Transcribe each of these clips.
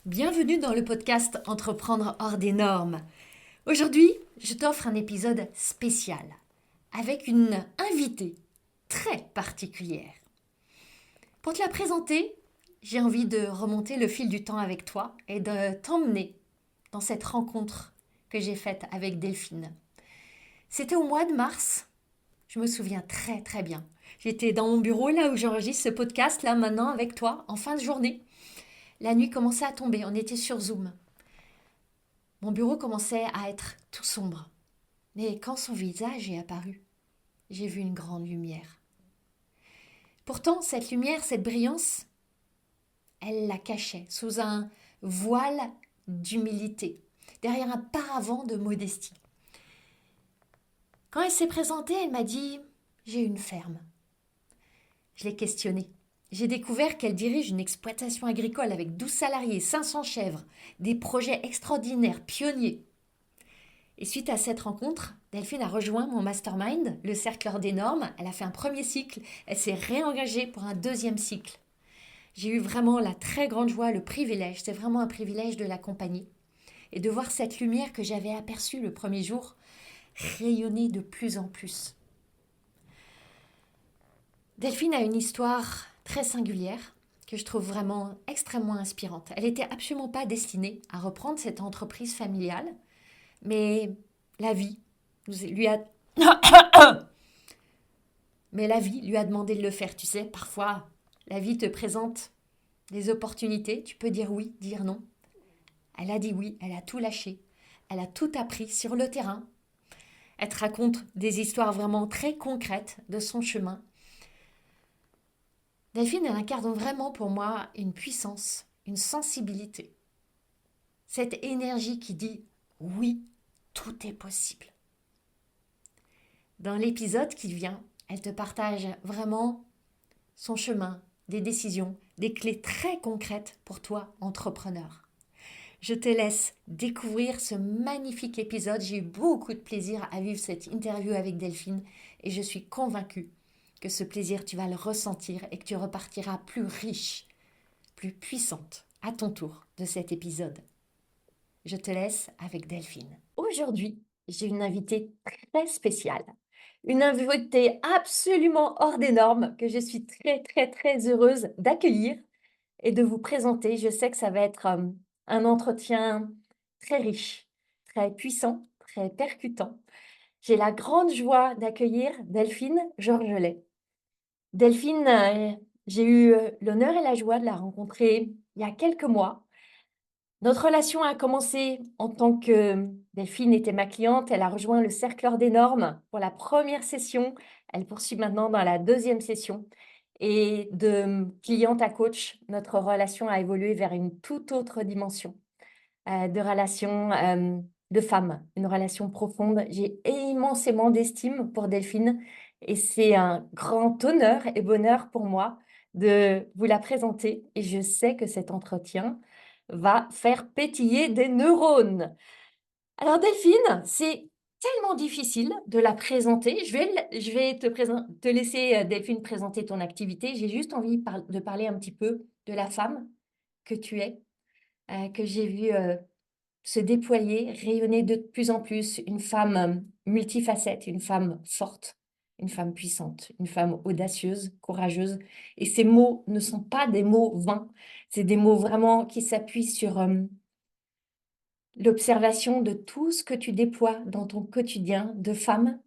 Bienvenue dans le podcast Entreprendre hors des normes. Aujourd'hui, je t'offre un épisode spécial avec une invitée très particulière. Pour te la présenter, j'ai envie de remonter le fil du temps avec toi et de t'emmener dans cette rencontre que j'ai faite avec Delphine. C'était au mois de mars, je me souviens très très bien. J'étais dans mon bureau là où j'enregistre ce podcast là maintenant avec toi en fin de journée. La nuit commençait à tomber, on était sur Zoom. Mon bureau commençait à être tout sombre. Mais quand son visage est apparu, j'ai vu une grande lumière. Pourtant, cette lumière, cette brillance, elle la cachait sous un voile d'humilité, derrière un paravent de modestie. Quand elle s'est présentée, elle m'a dit: j'ai une ferme. Je l'ai questionnée. J'ai découvert qu'elle dirige une exploitation agricole avec 12 salariés, 500 chèvres, des projets extraordinaires, pionniers. Et suite à cette rencontre, Delphine a rejoint mon mastermind, le cercle hors des normes. Elle a fait un premier cycle, elle s'est réengagée pour un deuxième cycle. J'ai eu vraiment la très grande joie, le privilège, c'est vraiment un privilège de l'accompagner et de voir cette lumière que j'avais aperçue le premier jour rayonner de plus en plus. Delphine a une histoire très singulière que je trouve vraiment extrêmement inspirante. Elle n'était absolument pas destinée à reprendre cette entreprise familiale, mais la vie lui a Mais la vie lui a demandé de le faire, tu sais. Parfois, la vie te présente des opportunités. Tu peux dire oui, dire non. Elle a dit oui, elle a tout lâché. Elle a tout appris sur le terrain. Elle te raconte des histoires vraiment très concrètes de son chemin. Delphine, elle incarne vraiment pour moi une puissance, une sensibilité. Cette énergie qui dit oui, tout est possible. Dans l'épisode qui vient, elle te partage vraiment son chemin, des décisions, des clés très concrètes pour toi, entrepreneur. Je te laisse découvrir ce magnifique épisode. J'ai eu beaucoup de plaisir à vivre cette interview avec Delphine et je suis convaincue que ce plaisir, tu vas le ressentir et que tu repartiras plus riche, plus puissante à ton tour de cet épisode. Je te laisse avec Delphine. Aujourd'hui, j'ai une invitée très spéciale. Une invitée absolument hors des normes que je suis très, très, très heureuse d'accueillir et de vous présenter. Je sais que ça va être un entretien très riche, très puissant, très percutant. J'ai la grande joie d'accueillir Delphine Georgelais. Delphine, j'ai eu l'honneur et la joie de la rencontrer il y a quelques mois. Notre relation a commencé en tant que Delphine était ma cliente. Elle a rejoint le cercle hors des normes pour la première session. Elle poursuit maintenant dans la deuxième session. Et de cliente à coach, notre relation a évolué vers une toute autre dimension de relation de femme, une relation profonde. J'ai immensément d'estime pour Delphine et c'est un grand honneur et bonheur pour moi de vous la présenter. Et je sais que cet entretien va faire pétiller des neurones. Alors Delphine, c'est tellement difficile de la présenter. Je vais te laisser, Delphine, présenter ton activité. J'ai juste envie de parler un petit peu de la femme que tu es, que j'ai vue se déployer, rayonner de plus en plus, une femme multifacette, une femme forte, une femme puissante, une femme audacieuse, courageuse. Et ces mots ne sont pas des mots vains, c'est des mots vraiment qui s'appuient sur l'observation de tout ce que tu déploies dans ton quotidien de femme,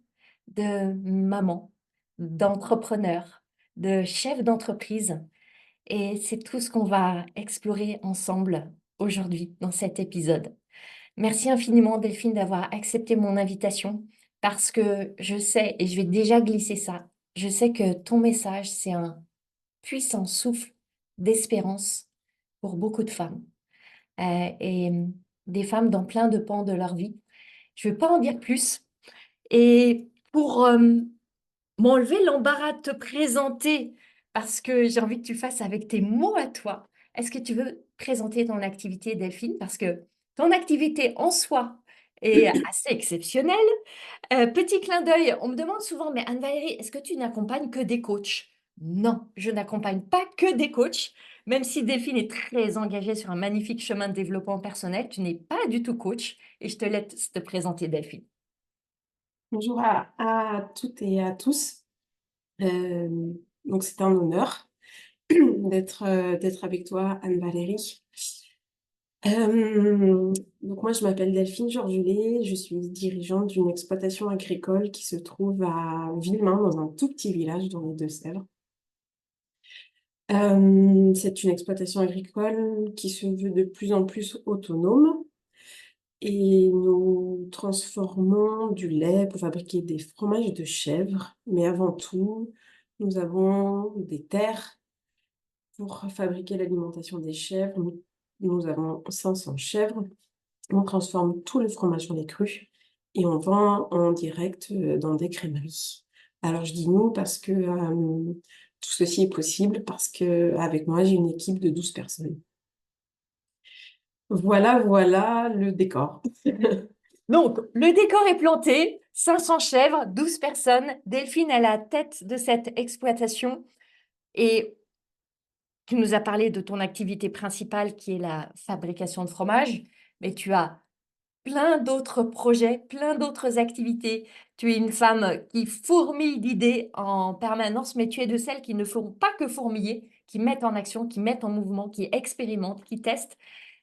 de maman, d'entrepreneur, de chef d'entreprise. Et c'est tout ce qu'on va explorer ensemble aujourd'hui dans cet épisode. Merci infiniment Delphine d'avoir accepté mon invitation parce que je sais, et je vais déjà glisser ça, je sais que ton message, c'est un puissant souffle d'espérance pour beaucoup de femmes. Et des femmes dans plein de pans de leur vie. Je ne vais pas en dire plus. Et pour m'enlever l'embarras de te présenter, parce que j'ai envie que tu le fasses avec tes mots à toi, est-ce que tu veux présenter ton activité, Delphine? Parce que ton activité en soi est assez exceptionnelle. Petit clin d'œil, on me demande souvent, mais Anne-Valérie, est-ce que tu n'accompagnes que des coachs? Non, je n'accompagne pas que des coachs. Même si Delphine est très engagée sur un magnifique chemin de développement personnel, tu n'es pas du tout coach et je te laisse te présenter Delphine. Bonjour à toutes et à tous. Euh, donc c'est un honneur d'être avec toi, Anne-Valérie. Donc moi je m'appelle Delphine Georgelé, je suis dirigeante d'une exploitation agricole qui se trouve à Villemain, dans un tout petit village dans les Deux-Sèvres. C'est une exploitation agricole qui se veut de plus en plus autonome et nous transformons du lait pour fabriquer des fromages de chèvre. Mais avant tout, nous avons des terres pour fabriquer l'alimentation des chèvres. Nous avons 500 chèvres. On transforme tout le fromage en lait cru et on vend en direct dans des crèmeries. Alors je dis nous parce que tout ceci est possible parce que avec moi j'ai une équipe de 12 personnes. Voilà, voilà le décor. Donc, le décor est planté, 500 chèvres, 12 personnes, Delphine à la tête de cette exploitation et tu nous as parlé de ton activité principale qui est la fabrication de fromage, mais tu as plein d'autres projets, plein d'autres activités. Tu es une femme qui fourmille d'idées en permanence, mais tu es de celles qui ne font pas que fourmiller, qui mettent en action, qui mettent en mouvement, qui expérimentent, qui testent.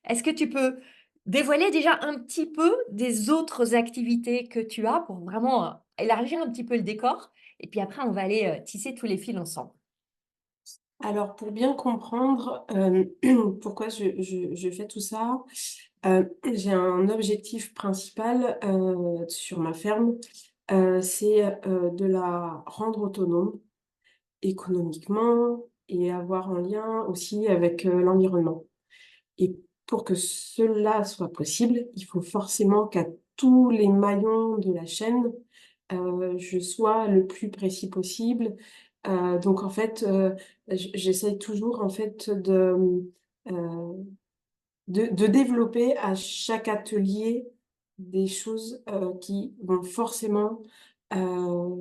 Est-ce que tu peux dévoiler déjà un petit peu des autres activités que tu as pour vraiment élargir un petit peu le décor? Et puis après, on va aller tisser tous les fils ensemble. Alors, pour bien comprendre pourquoi je fais tout ça, j'ai un objectif principal sur ma ferme, c'est de la rendre autonome économiquement et avoir un lien aussi avec l'environnement. Et pour que cela soit possible, il faut forcément qu'à tous les maillons de la chaîne, je sois le plus précis possible. Donc en fait, j'essaye toujours en fait euh, de développer à chaque atelier des choses qui vont forcément euh,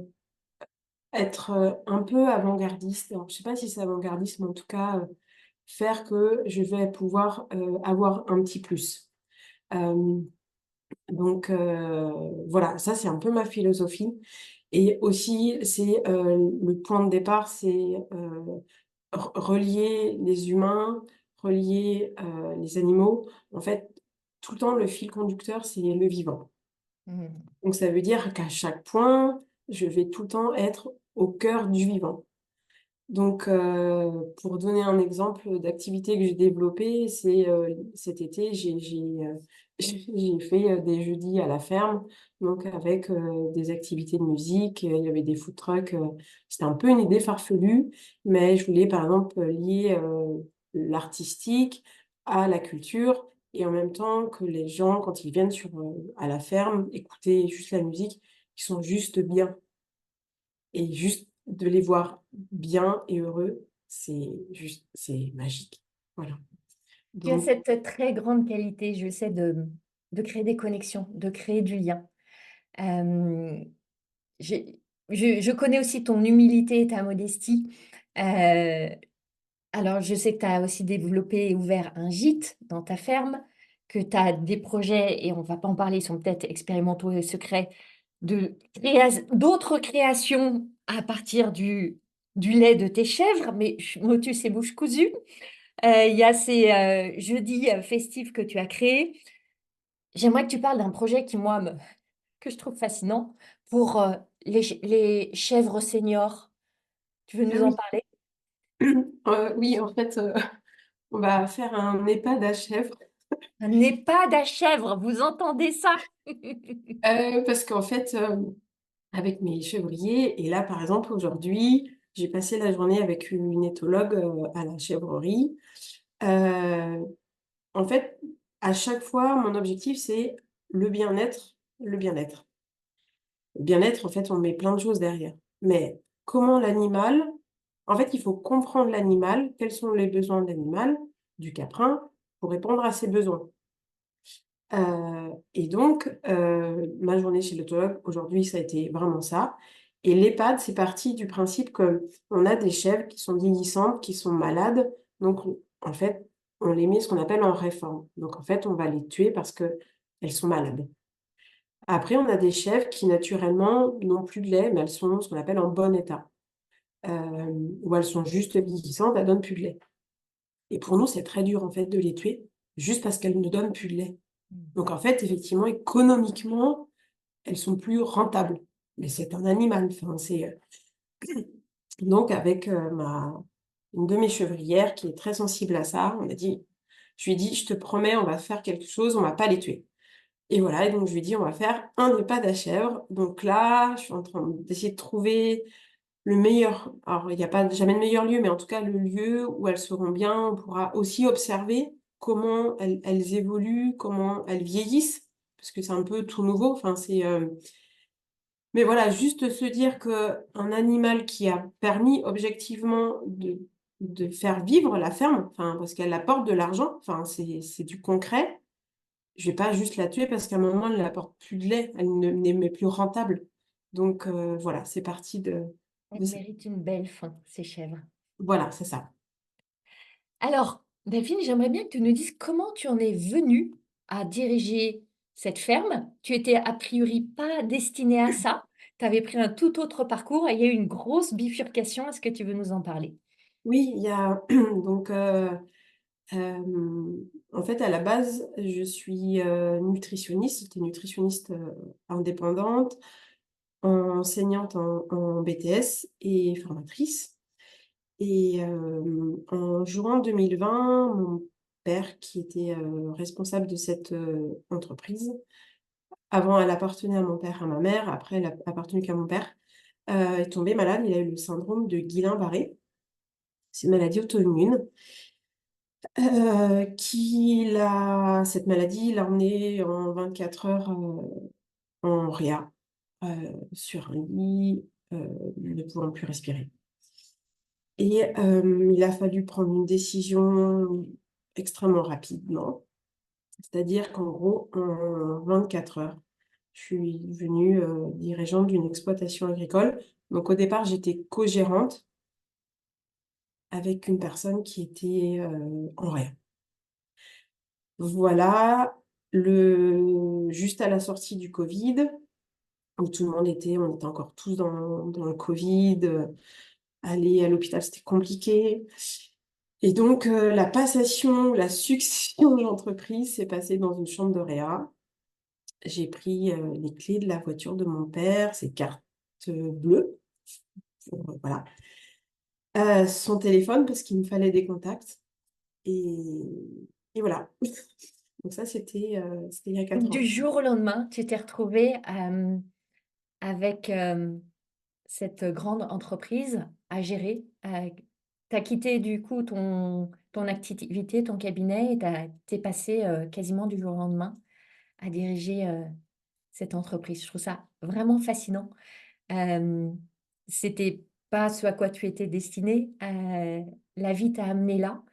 être un peu avant-gardistes. Alors, je sais pas si c'est avant-gardiste, mais en tout cas, faire que je vais pouvoir avoir un petit plus. Euh, voilà, ça c'est un peu ma philosophie. Et aussi, c'est le point de départ, c'est relier les humains, relier les animaux. En fait, tout le temps, le fil conducteur, c'est le vivant. Mhm. Donc ça veut dire qu'à chaque point, je vais tout le temps être au cœur du vivant. Donc, pour donner un exemple d'activité que j'ai développée, c'est cet été, j'ai fait des jeudis à la ferme, donc avec des activités de musique, il y avait des food trucks. C'était un peu une idée farfelue, mais je voulais par exemple lier l'artistique à la culture et en même temps que les gens, quand ils viennent à la ferme, écouter juste la musique, ils sont juste bien. Et juste de les voir bien et heureux, c'est magique. Voilà. Tu as Donc, cette très grande qualité, je sais, de créer des connexions, de créer du lien. Euh, j'ai- je connais aussi ton humilité et ta modestie. Euh, alors, je sais que tu as aussi développé et ouvert un gîte dans ta ferme, que tu as des projets, et on ne va pas en parler, ils sont peut-être expérimentaux et secrets, d'autres créations à partir du lait de tes chèvres, mais motus et bouche cousue. Il y a ces jeudis festifs que tu as créés. J'aimerais que tu parles d'un projet que je trouve fascinant pour les chèvres seniors. Tu veux ah nous en oui. parler? Oui, en fait, on va faire un EHPAD à chèvres. Un EHPAD à chèvres, vous entendez ça? Parce qu'en fait, avec mes chèvriers, et là, par exemple, aujourd'hui, j'ai passé la journée avec une éthologue à la chèvrerie. Euh, En fait, à chaque fois, mon objectif, c'est le bien-être, le bien-être. Le bien-être, en fait, on met plein de choses derrière. Mais comment l'animal, en fait, il faut comprendre l'animal, quels sont les besoins de l'animal, du caprin, pour répondre à ses besoins. Et donc, ma journée chez l'otologue, aujourd'hui, ça a été vraiment ça. Et l'EHPAD, c'est parti du principe que on a des chèvres qui sont vieillissantes, qui sont malades. Donc, en fait, on les met ce qu'on appelle en réforme. Donc en fait, on va les tuer parce qu'elles sont malades. Après, on a des chèvres qui naturellement n'ont plus de lait, mais elles sont ce qu'on appelle en bon état, ou elles sont juste vieillissantes, elles donnent plus de lait. Et pour nous, c'est très dur en fait de les tuer, juste parce qu'elles ne donnent plus de lait. Mmh. Donc en fait, effectivement, économiquement, elles sont plus rentables. Mais c'est un animal, enfin donc avec, ma une de mes chevrières qui est très sensible à ça, je lui ai dit: «Je te promets, on va faire quelque chose, on va pas les tuer». Et voilà, et donc je lui ai dit: «On va faire un EHPAD à chèvres». Donc là, je suis en train d'essayer de trouver le meilleur, alors il y a pas jamais de meilleur lieu, mais en tout cas le lieu où elles seront bien. On pourra aussi observer comment elles évoluent, comment elles vieillissent, parce que c'est un peu tout nouveau. Enfin, mais voilà, juste se dire qu'un animal qui a permis objectivement de faire vivre la ferme, enfin, parce qu'elle apporte de l'argent, enfin, c'est du concret. Je vais pas juste la tuer parce qu'à un moment, elle apporte plus de lait, elle ne n'est mais plus rentable. Donc voilà, c'est parti Elles de ce méritent une belle fin, ces chèvres. voilà, c'est ça. Alors, Delphine, j'aimerais bien que tu nous dises comment tu en es venue à diriger cette ferme. Tu étais a priori pas destinée à ça. Tu avais pris un tout autre parcours et il y a eu une grosse bifurcation. Est-ce que tu veux nous en parler? Oui, il y a donc en fait, à la base, je suis, nutritionniste. J'étais nutritionniste, indépendante, enseignante en BTS et formatrice. Et en juin 2020, mon père qui était, responsable de cette, entreprise, avant elle appartenait à mon père, à ma mère, après elle a appartenu qu'à mon père, est tombé malade. Il a eu le syndrome de Guillain-Barré. C'est une maladie auto-immune, cette maladie l'a emmené en 24 heures, en réa, sur un lit, ne pouvant plus respirer. Et il a fallu prendre une décision extrêmement rapidement. C'est-à-dire qu'en gros, en 24 heures, je suis devenue, dirigeante d'une exploitation agricole. Donc au départ, j'étais co-gérante avec une personne qui était, en réa. Voilà, juste à la sortie du covid, où tout le monde on était encore tous dans le covid, aller à l'hôpital, c'était compliqué. Et donc la passation, la succession d'entreprise s'est passée dans une chambre de réa. J'ai pris, les clés de la voiture de mon père, ses cartes, bleues, pour, voilà, son téléphone parce qu'il me fallait des contacts et et voilà. Donc ça, c'était il y a 4 Du ans. jour au lendemain, tu t'es retrouvée, avec, cette grande entreprise à gérer. Tu as quitté du coup ton activité, ton cabinet et tu es passée, quasiment du jour au lendemain à diriger, cette entreprise. Je trouve ça vraiment fascinant. Hem, C'était pas ce à quoi tu étais destinée, la vie t'a amené là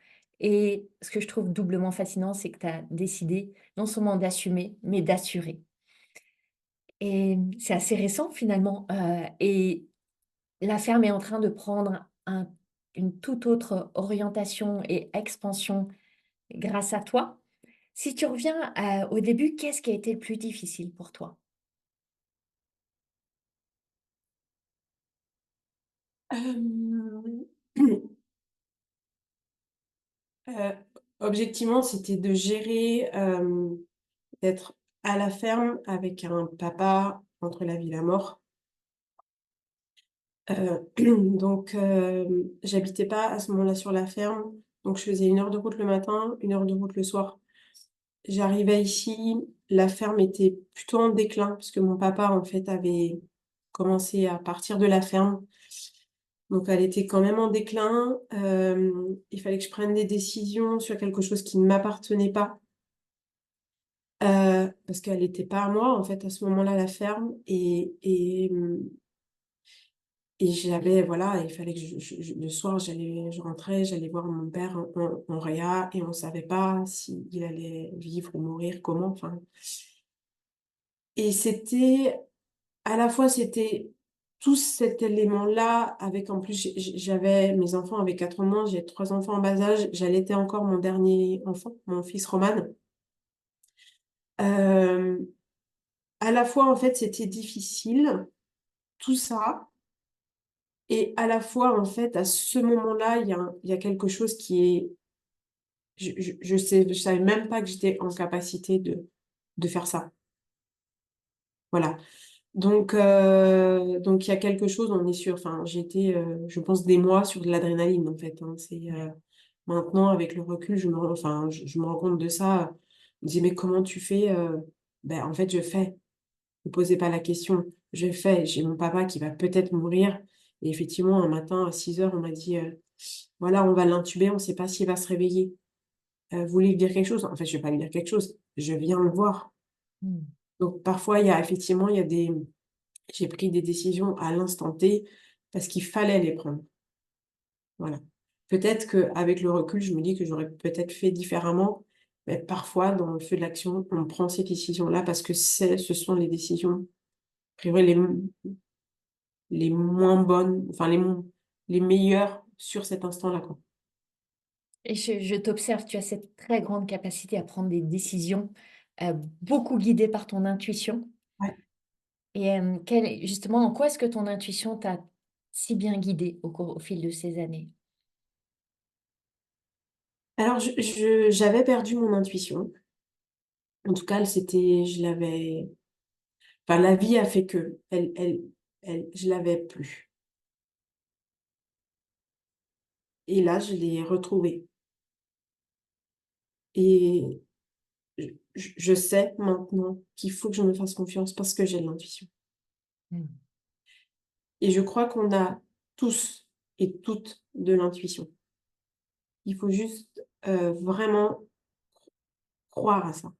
et ce que je trouve doublement fascinant, c'est que tu as décidé non seulement d'assumer, mais d'assurer et c'est assez récent finalement, et la ferme est en train de prendre une toute autre orientation et expansion grâce à toi. Si tu reviens, au début, qu'est-ce qui a été le plus difficile pour toi? Hem, heu, objectivement, c'était de gérer, d'être à la ferme avec un papa entre la vie et la mort. Donc j'habitais pas à ce moment-là sur la ferme, donc je faisais 1 heure de route le matin, 1 heure de route le soir. J'arrivais ici, la ferme était plutôt en déclin parce que mon papa, en fait, avait commencé à partir de la ferme. Donc elle était quand même en déclin. Il fallait que je prenne des décisions sur quelque chose qui ne m'appartenait pas, parce qu'elle était pas à moi, en fait, à ce moment-là, la ferme et j'avais voilà, il fallait que le soir, je rentrais, j'allais voir mon père en réa et on savait pas s'il allait vivre ou mourir, comment, enfin et c'était à la fois, c'était tout cet élément-là, avec en plus, j'avais mes enfants avaient 4 ans de moins, j'ai 3 enfants en bas âge, j'allaitais encore mon dernier enfant, mon fils Roman. Hem, à la fois, en fait, c'était difficile, tout ça et à la fois, en fait, à ce moment-là, il y a quelque chose qui est je savais même pas que j'étais en capacité de faire ça. Voilà. Donc il y a quelque chose, on est sûr, enfin, j'étais, je pense des mois sur de l'adrénaline, en fait, hein. Maintenant avec le recul, je me rends compte de ça. Je me dis: «Mais comment tu fais?» En fait, je fais. Ne posez pas la question, je fais. J'ai mon papa qui va peut-être mourir et effectivement, un matin à 6 heures, on m'a dit: «Voilà, on va l'intuber, on ne sait pas s'il va se réveiller. Vous voulez lui dire quelque chose?» En fait, je vais pas lui dire quelque chose, je viens le voir. Mmh. Donc parfois, il y a des j'ai pris des décisions à l'instant T parce qu'il fallait les prendre. Voilà. Peut-être qu'avec le recul, je me dis que j'aurais peut-être fait différemment, mais parfois, dans le feu de l'action, on prend ces décisions-là parce que ce sont les décisions, a priori, les moins bonnes, enfin les meilleures sur cet instant-là, quoi. Et je t'observe, tu as cette très grande capacité à prendre des décisions, beaucoup guidées par ton intuition. Ouais. Et justement, en quoi est-ce que ton intuition t'a si bien guidée au fil de ces années? Alors j'avais perdu mon intuition. En tout cas, je l'avais enfin la vie a fait que elle je l'avais plus et là, je l'ai retrouvée et je sais maintenant qu'il faut que je me fasse confiance parce que j'ai de l'intuition Mmh. et je crois qu'on a tous et toutes de l'intuition. Il faut juste, vraiment croire à ça.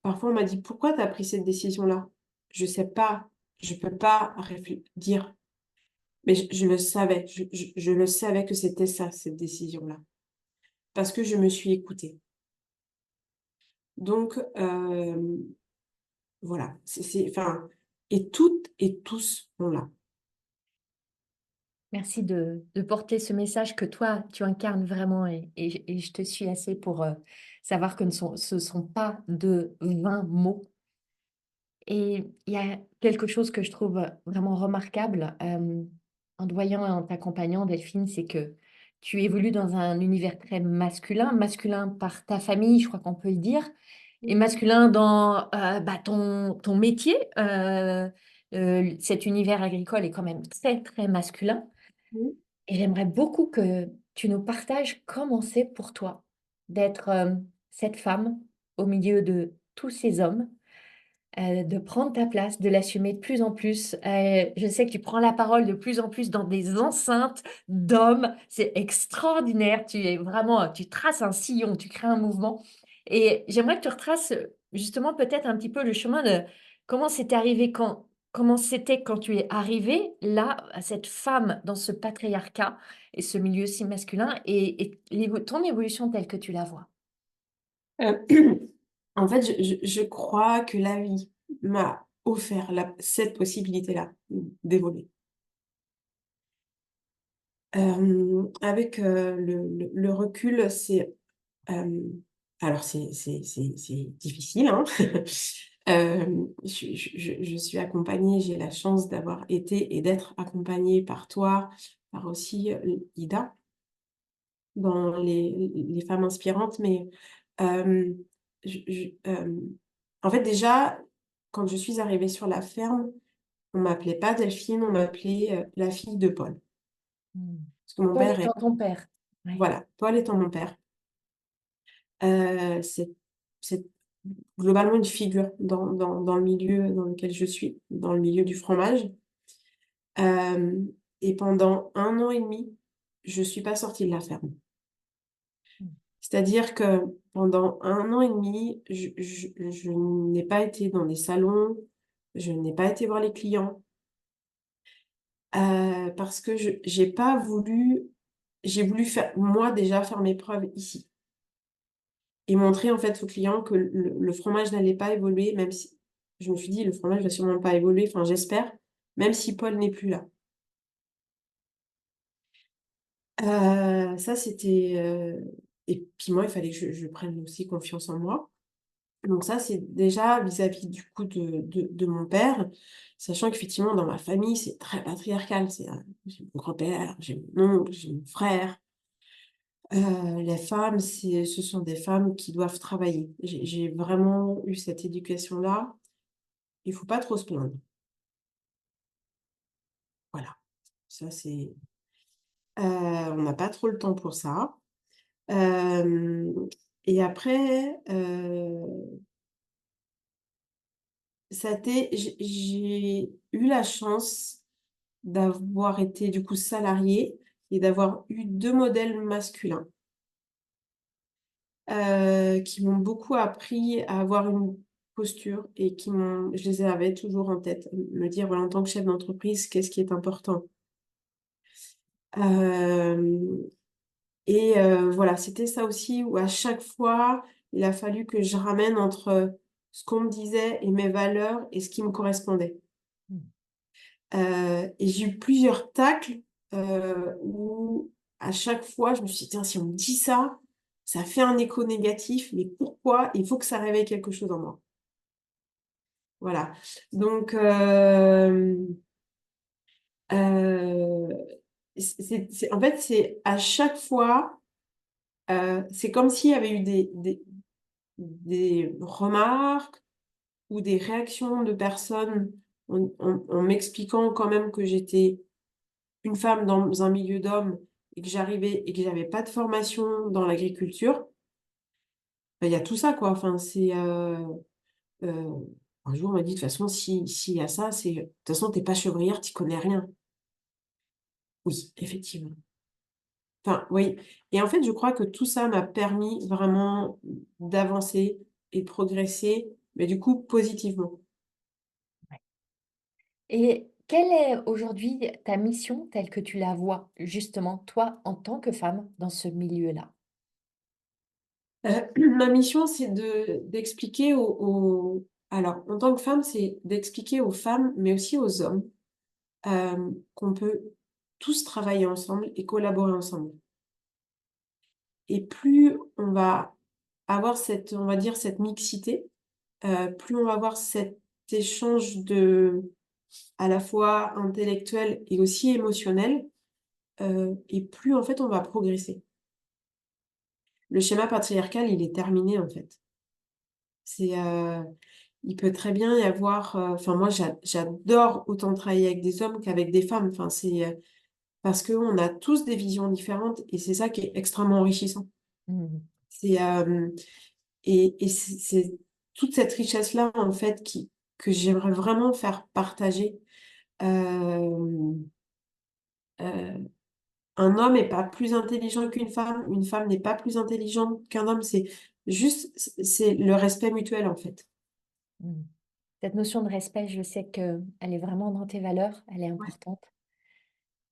Parfois on m'a dit: «Pourquoi tu as pris cette décision-là?» Je sais pas, je peux pas dire, mais je le savais, je le savais que c'était ça, cette décision-là, parce que je me suis écoutée. Donc voilà, c'est enfin et toutes et tous on l'a. Merci de porter ce message que toi, tu incarnes vraiment et je te suis assez pour, savoir que ce sont pas de vains mots. Et il y a quelque chose que je trouve vraiment remarquable, en te voyant et en t'accompagnant Delphine, c'est que tu évolues dans un univers très masculin, masculin par ta famille, je crois qu'on peut le dire, et Mmh masculin dans, ton métier. Cet univers agricole est quand même très, très masculin mh. et j'aimerais beaucoup que tu nous partages comment c'est pour toi d'être, cette femme au milieu de tous ces hommes. De prendre ta place, de l'assumer de plus en plus. Je sais que tu prends la parole de plus en plus dans des enceintes d'hommes. C'est extraordinaire. Tu es vraiment, tu traces un sillon, tu crées un mouvement et j'aimerais que tu retraces, justement peut-être un petit peu le chemin de comment c'était quand tu es arrivée là, à cette femme dans ce patriarcat et ce milieu si masculin et ton évolution telle que tu la vois? En fait, je crois que la vie m'a offert cette possibilité-là, d'évoluer. Avec, le recul, hem, alors c'est difficile, hein. Je suis accompagnée, j'ai la chance d'avoir été et d'être accompagnée par toi, par aussi, Ida, dans les femmes inspirantes, mais, hem, en fait, déjà, quand je suis arrivée sur la ferme, on m'appelait pas Delphine, on m'appelait, la fille de Paul. Mmh. Parce que mon Paul père est étant ton père? Ouais. voilà, Paul étant mon père. C'est globalement une figure dans le milieu dans lequel je suis, dans le milieu du fromage. Hem et pendant 1 an et demi, je suis pas sortie de la ferme. Mmh. C'est-à-dire que pendant 1 an et demi, je n'ai pas été dans des salons, je n'ai pas été voir les clients, parce que je j'ai pas voulu j'ai voulu faire moi déjà faire mes preuves ici et montrer en fait aux clients que le fromage n'allait pas évoluer même si Je me suis dit: «Le fromage va sûrement pas évoluer», enfin j'espère, même si Paul n'est plus là. Ça c'était, et puis moi, il fallait que je prenne aussi confiance en moi. Donc ça, c'est déjà vis-à-vis du coup de mon père, sachant qu'effectivement dans ma famille, c'est très patriarcal. J'ai mon grand-père, j'ai mon oncle, j'ai mon frère. Les femmes, ce sont des femmes qui doivent travailler. J'ai vraiment eu cette éducation-là. Il faut pas trop se plaindre. Voilà, ça c'est, on n'a pas trop le temps pour ça. Hem et après, ça a été j'ai eu la chance d'avoir été du coup salariée et d'avoir eu 2 modèles masculins, qui m'ont beaucoup appris à avoir une posture et je les avais toujours en tête. Me dire, voilà, en tant que chef d'entreprise, qu'est-ce qui est important? Hem voilà, c'était ça aussi où à chaque fois, il a fallu que je ramène entre ce qu'on me disait et mes valeurs et ce qui me correspondait. Mmh. Et j'ai eu plusieurs tacles, où à chaque fois je me suis dit: «Tiens, si on me dit ça, ça fait un écho négatif, mais pourquoi? Il faut que ça réveille quelque chose en moi». Voilà. Donc heu, c'est en fait, c'est à chaque fois, c'est comme s'il y avait eu des remarques ou des réactions de personnes en m'expliquant quand même que j'étais une femme dans un milieu d'hommes et que j'arrivais et que j'avais pas de formation dans l'agriculture. Bah, il y a tout ça, quoi. Enfin, heu, un jour, on m'a dit: «De toute façon, s'il y a ça, c'est de toute façon, tu es pas chevrière, tu connais rien». Oui, effectivement. Enfin, oui, et en fait, je crois que tout ça m'a permis vraiment d'avancer et de progresser, mais du coup positivement. Et quelle est aujourd'hui ta mission telle que tu la vois, justement, toi, en tant que femme, dans ce milieu-là? Ma mission, c'est d'expliquer alors, en tant que femme, c'est d'expliquer aux femmes, mais aussi aux hommes, qu'on peut tous travailler ensemble et collaborer ensemble. Et plus on va avoir on va dire, cette mixité, plus on va avoir cet échange à la fois intellectuel et aussi émotionnel, et plus en fait on va progresser. Le schéma patriarcal, il est terminé en fait. C'est, il peut très bien y avoir, enfin moi j'adore autant travailler avec des hommes qu'avec des femmes. Enfin parce qu'on a tous des visions différentes et c'est ça qui est extrêmement enrichissant. Mmh. C'est, et c'est toute cette richesse-là, en fait, que j'aimerais vraiment faire partager. Hem, heu, un homme n'est pas plus intelligent qu'une femme, une femme n'est pas plus intelligente qu'un homme, c'est juste c'est le respect mutuel, en fait. Mmh. Cette notion de respect, je sais qu'elle est vraiment dans tes valeurs, elle est Ouais. importante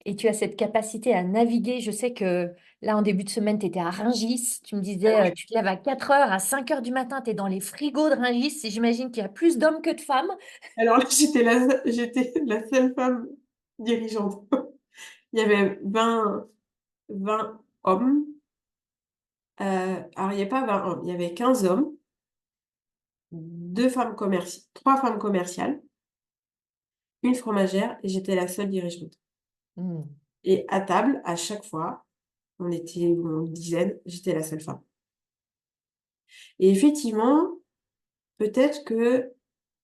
et tu as cette capacité à naviguer. Je sais que là, en début de semaine, tu étais à Rungis. Tu me disais, tu te lèves à 4 heures, à 5 heures du matin, tu es dans les frigos de Rungis et j'imagine qu'il y a plus d'hommes que de femmes. Alors là, j'étais la seule femme dirigeante. Il y avait 20 hommes, alors il y avait pas 20 hommes, il y avait 15 hommes, 2 femmes commerci 3 femmes commerciales, une fromagère et j'étais la seule dirigeante. Mmh. Et à table, à chaque fois, on était une dizaine, j'étais la seule femme. Et effectivement, peut-être que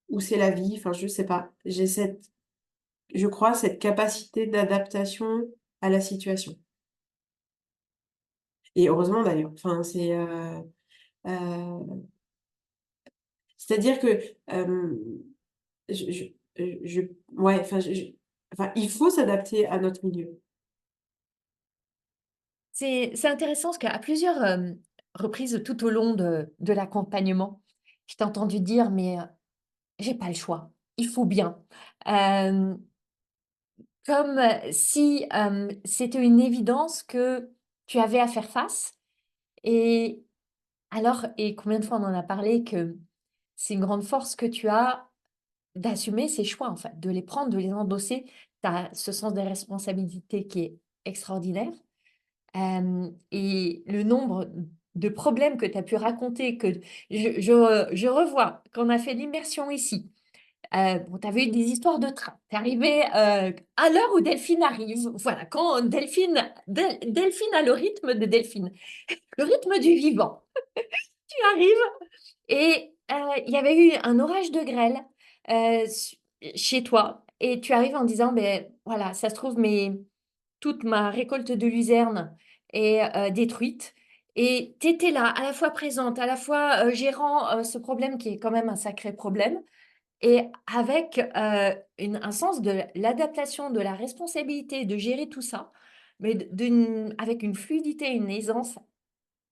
ou c'est la vie, enfin je sais pas, je crois cette capacité d'adaptation à la situation. Et heureusement d'ailleurs, enfin heu, c'est-à-dire que, je je je ouais, enfin il faut s'adapter à notre milieu. C'est intéressant parce qu'à plusieurs, reprises tout au long de l'accompagnement, je t'ai entendu dire: «Mais, j'ai pas le choix, il faut bien». Hem, comme, si, c'était une évidence que tu avais à faire face et alors et combien de fois on en a parlé que c'est une grande force que tu as, d'assumer ses choix, en fait, de les prendre, de les endosser. Tu as ce sens des responsabilités qui est extraordinaire. Et le nombre de problèmes que tu as pu raconter, que je revois quand on a fait l'immersion ici. Bon, tu avais eu des histoires de train. Tu es arrivée, à l'heure où Delphine arrive. Voilà, quand Delphine a le rythme de Delphine, le rythme du vivant. Tu arrives et il y avait eu un orage de grêle, su chez toi et tu arrives en disant: «Beh, voilà, ça se trouve, mais toute ma récolte de luzerne est, détruite» et tu étais là, à la fois présente, à la fois, gérant, ce problème qui est quand même un sacré problème et avec, un sens de l'adaptation, de la responsabilité, de gérer tout ça, mais avec une fluidité, une aisance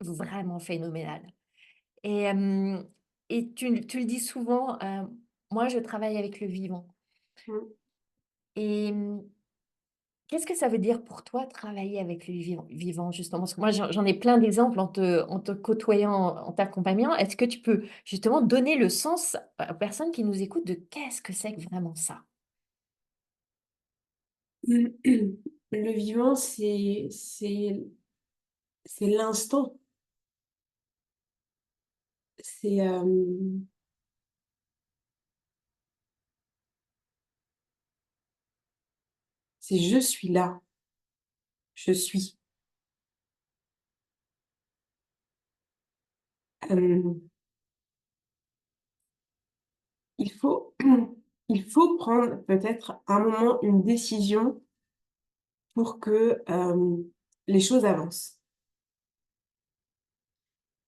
vraiment phénoménale. Et hem et tu le dis souvent, moi je travaille avec le vivant Mmh. et qu'est-ce que ça veut dire pour toi travailler avec le vivant justement? Parce que moi j'en ai plein d'exemples en te côtoyant, en t'accompagnant. Est-ce que tu peux justement donner le sens aux personnes qui nous écoutent de qu'est-ce que c'est que vraiment ça? Le vivant, c'est l'instant. C'est, c'est je suis là, je suis. Hem, il faut il faut prendre peut-être un moment une décision pour que, les choses avancent.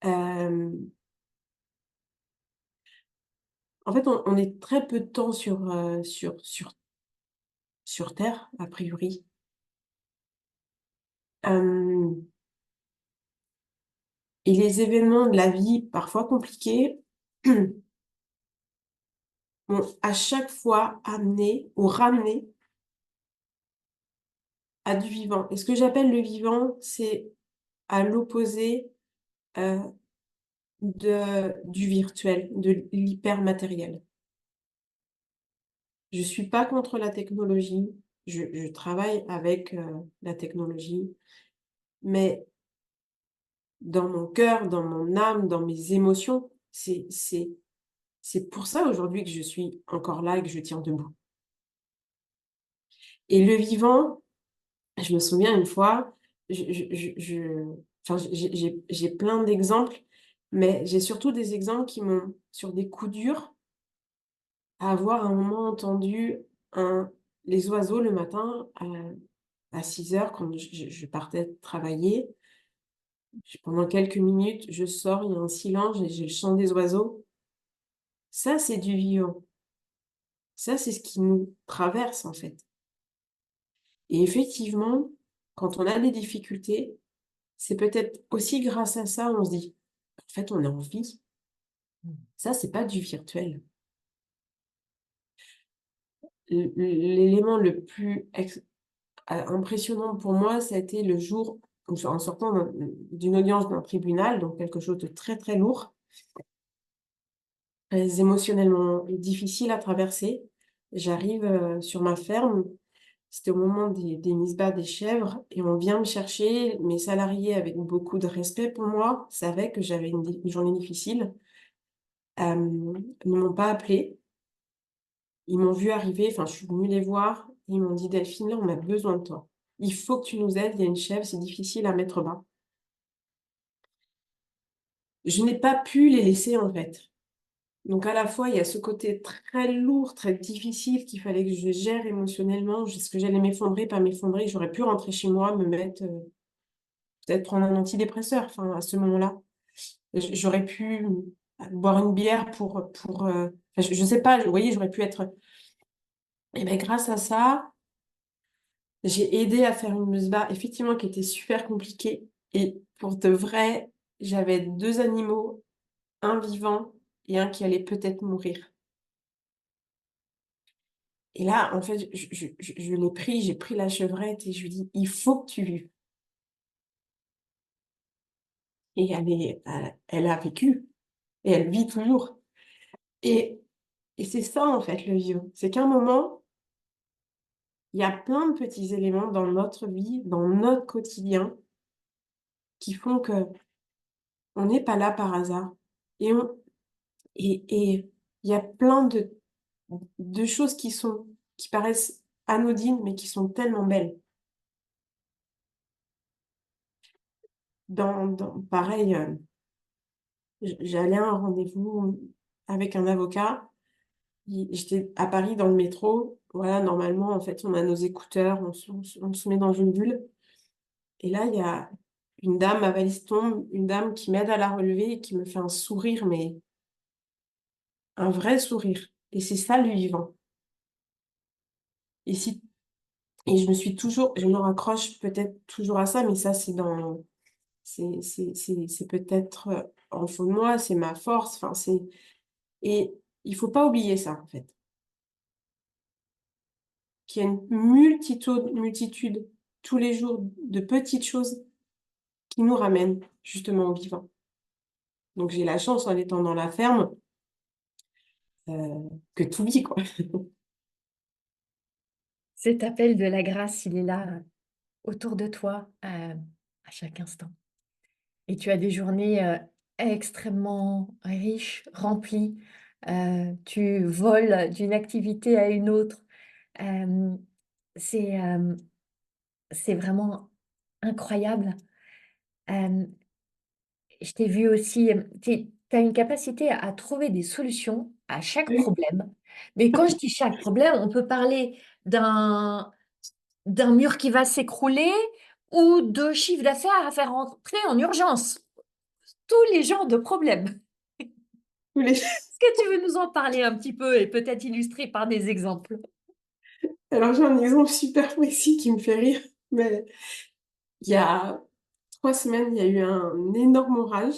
Hem, En fait, on est très peu de temps sur terre, a priori. Hem Et les événements de la vie, parfois compliqués, m'ont à chaque fois amené ou ramené à du vivant. Et ce que j'appelle le vivant, c'est à l'opposé, heu, du virtuel, de l'hypermatériel. Je suis pas contre la technologie, je travaille avec, la technologie, mais dans mon cœur, dans mon âme, dans mes émotions, c'est pour ça aujourd'hui que je suis encore là et que je tiens debout. Et le vivant, je me souviens une fois, enfin, j'ai plein d'exemples, mais j'ai surtout des exemples qui m'ont sur des coups durs, à avoir un moment entendu un les oiseaux le matin, à 6 heures quand je partais travailler. Pendant quelques minutes, je sors, il y a un silence et j'ai le chant des oiseaux. Ça, c'est du vivant. Ça, c'est ce qui nous traverse, en fait. Et effectivement, quand on a des difficultés, c'est peut-être aussi grâce à ça, on se dit: «En fait, on est en vie». Ça, c'est pas du virtuel. L'élément le plus impressionnant pour moi, ça a été le jour où en sortant d'une audience d'un tribunal, donc quelque chose de très, très lourd, très émotionnellement difficile à traverser. J'arrive, sur ma ferme, c'était au moment des mises bas des chèvres et on vient me chercher. Mes salariés, avec beaucoup de respect pour moi, savaient que j'avais une journée difficile. Ne m'ont pas appelée. Ils m'ont vue arriver, enfin, je suis venue les voir. Ils m'ont dit: «Delphine, là, on a besoin de toi. Il faut que tu nous aides, il y a une chèvre, c'est difficile à mettre bas». Je n'ai pas pu les laisser, en fait. Donc à la fois, il y a ce côté très lourd, très difficile qu'il fallait que je gère émotionnellement. Est-ce que j'allais m'effondrer, pas m'effondrer? J'aurais pu rentrer chez moi, me mettre, peut-être prendre un antidépresseur, enfin, à ce moment-là. J'aurais pu, boire une bière enfin, je sais pas, vous voyez, j'aurais pu être et beh, grâce à ça, j'ai aidé à faire une meusebar, effectivement, qui était super compliquée et pour de vrai, j'avais 2 animaux, un vivant et un qui allait peut-être mourir. Et là, en fait, je l'ai pris, j'ai pris la chevrette et je lui dis: «Il faut que tu vives». Et elle a vécu et elle vit toujours. Et Et c'est ça, en fait, le vivre. C'est qu'à un moment, il y a plein de petits éléments dans notre vie, dans notre quotidien, qui font que on n'est pas là par hasard. Et on et il y a plein de choses qui paraissent anodines, mais qui sont tellement belles. Pareil, j'allais à un rendez-vous avec un avocat. J'étais à Paris dans le métro. Voilà, normalement, en fait, on a nos écouteurs, on se met dans une bulle. Et là, il y a une dame, ma valise tombe, une dame qui m'aide à la relever et qui me fait un sourire, mais un vrai sourire. Et c'est ça le vivant. Et si, et je me raccroche peut-être toujours à ça, mais ça, c'est peut-être en fond de moi, c'est ma force. Enfin, et il faut pas oublier ça, en fait. Qu'il y a une multitude tous les jours de petites choses qui nous ramènent justement au vivant. Donc j'ai la chance en étant dans la ferme que tout vit, quoi. Cet appel de la grâce, il est là, autour de toi, à chaque instant. Et tu as des journées, extrêmement riches, remplies. Tu voles d'une activité à une autre. Hem, c'est, c'est vraiment incroyable. Hem, je t'ai vu aussi, tu as une capacité à trouver des solutions à chaque Oui, problème. Mais quand je dis chaque problème, on peut parler d'un d'un mur qui va s'écrouler ou de chiffre d'affaires à faire rentrer en urgence. Tous les genres de problèmes. tous les Est-ce que tu veux nous en parler un petit peu et peut-être illustrer par des exemples? alors j'ai un exemple super précis qui me fait rire, mais il y a 3 semaines, il y a eu un énorme orage.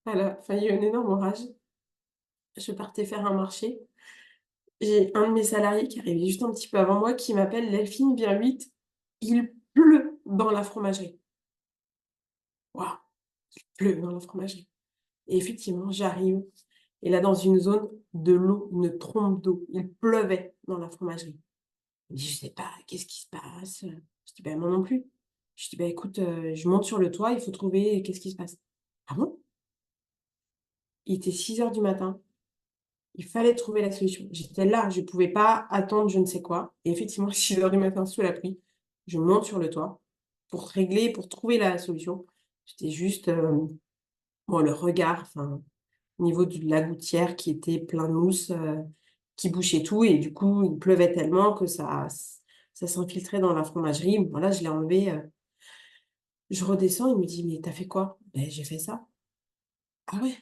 Il y a eu un énorme orage. Je partais faire un marché. J'ai un de mes salariés qui arrivait juste un petit peu avant moi qui m'appelle: «Delphine, viens vite, il pleut dans la fromagerie». Waouh! Il pleut dans la fromagerie et effectivement, j'arrive et là, dans une zone, de l'eau, une trombe d'eau. Il pleuvait dans la fromagerie. Il me dit: «Je sais pas, qu'est-ce qui se passe?» Je dis: «Bah, moi non plus». Je dis: «Bah, écoute, je monte sur le toit, il faut trouver qu'est-ce qui se passe?» «Ah bon?» Il était 6 heures du matin, il fallait trouver la solution. J'étais là, je pouvais pas attendre je ne sais quoi et effectivement, 6 heures du matin sous la pluie, je monte sur le toit pour régler, pour trouver la solution. J'étais juste, bon, le regard, enfin, au niveau de la gouttière qui était plein de mousse, qui bouchait tout et du coup, il pleuvait tellement que ça s'infiltrait dans la fromagerie. Bon là, je l'ai enlevé, je redescends, il me dit: «Mais tu as fait quoi?» «Beh, j'ai fait ça». «Ah ouais?»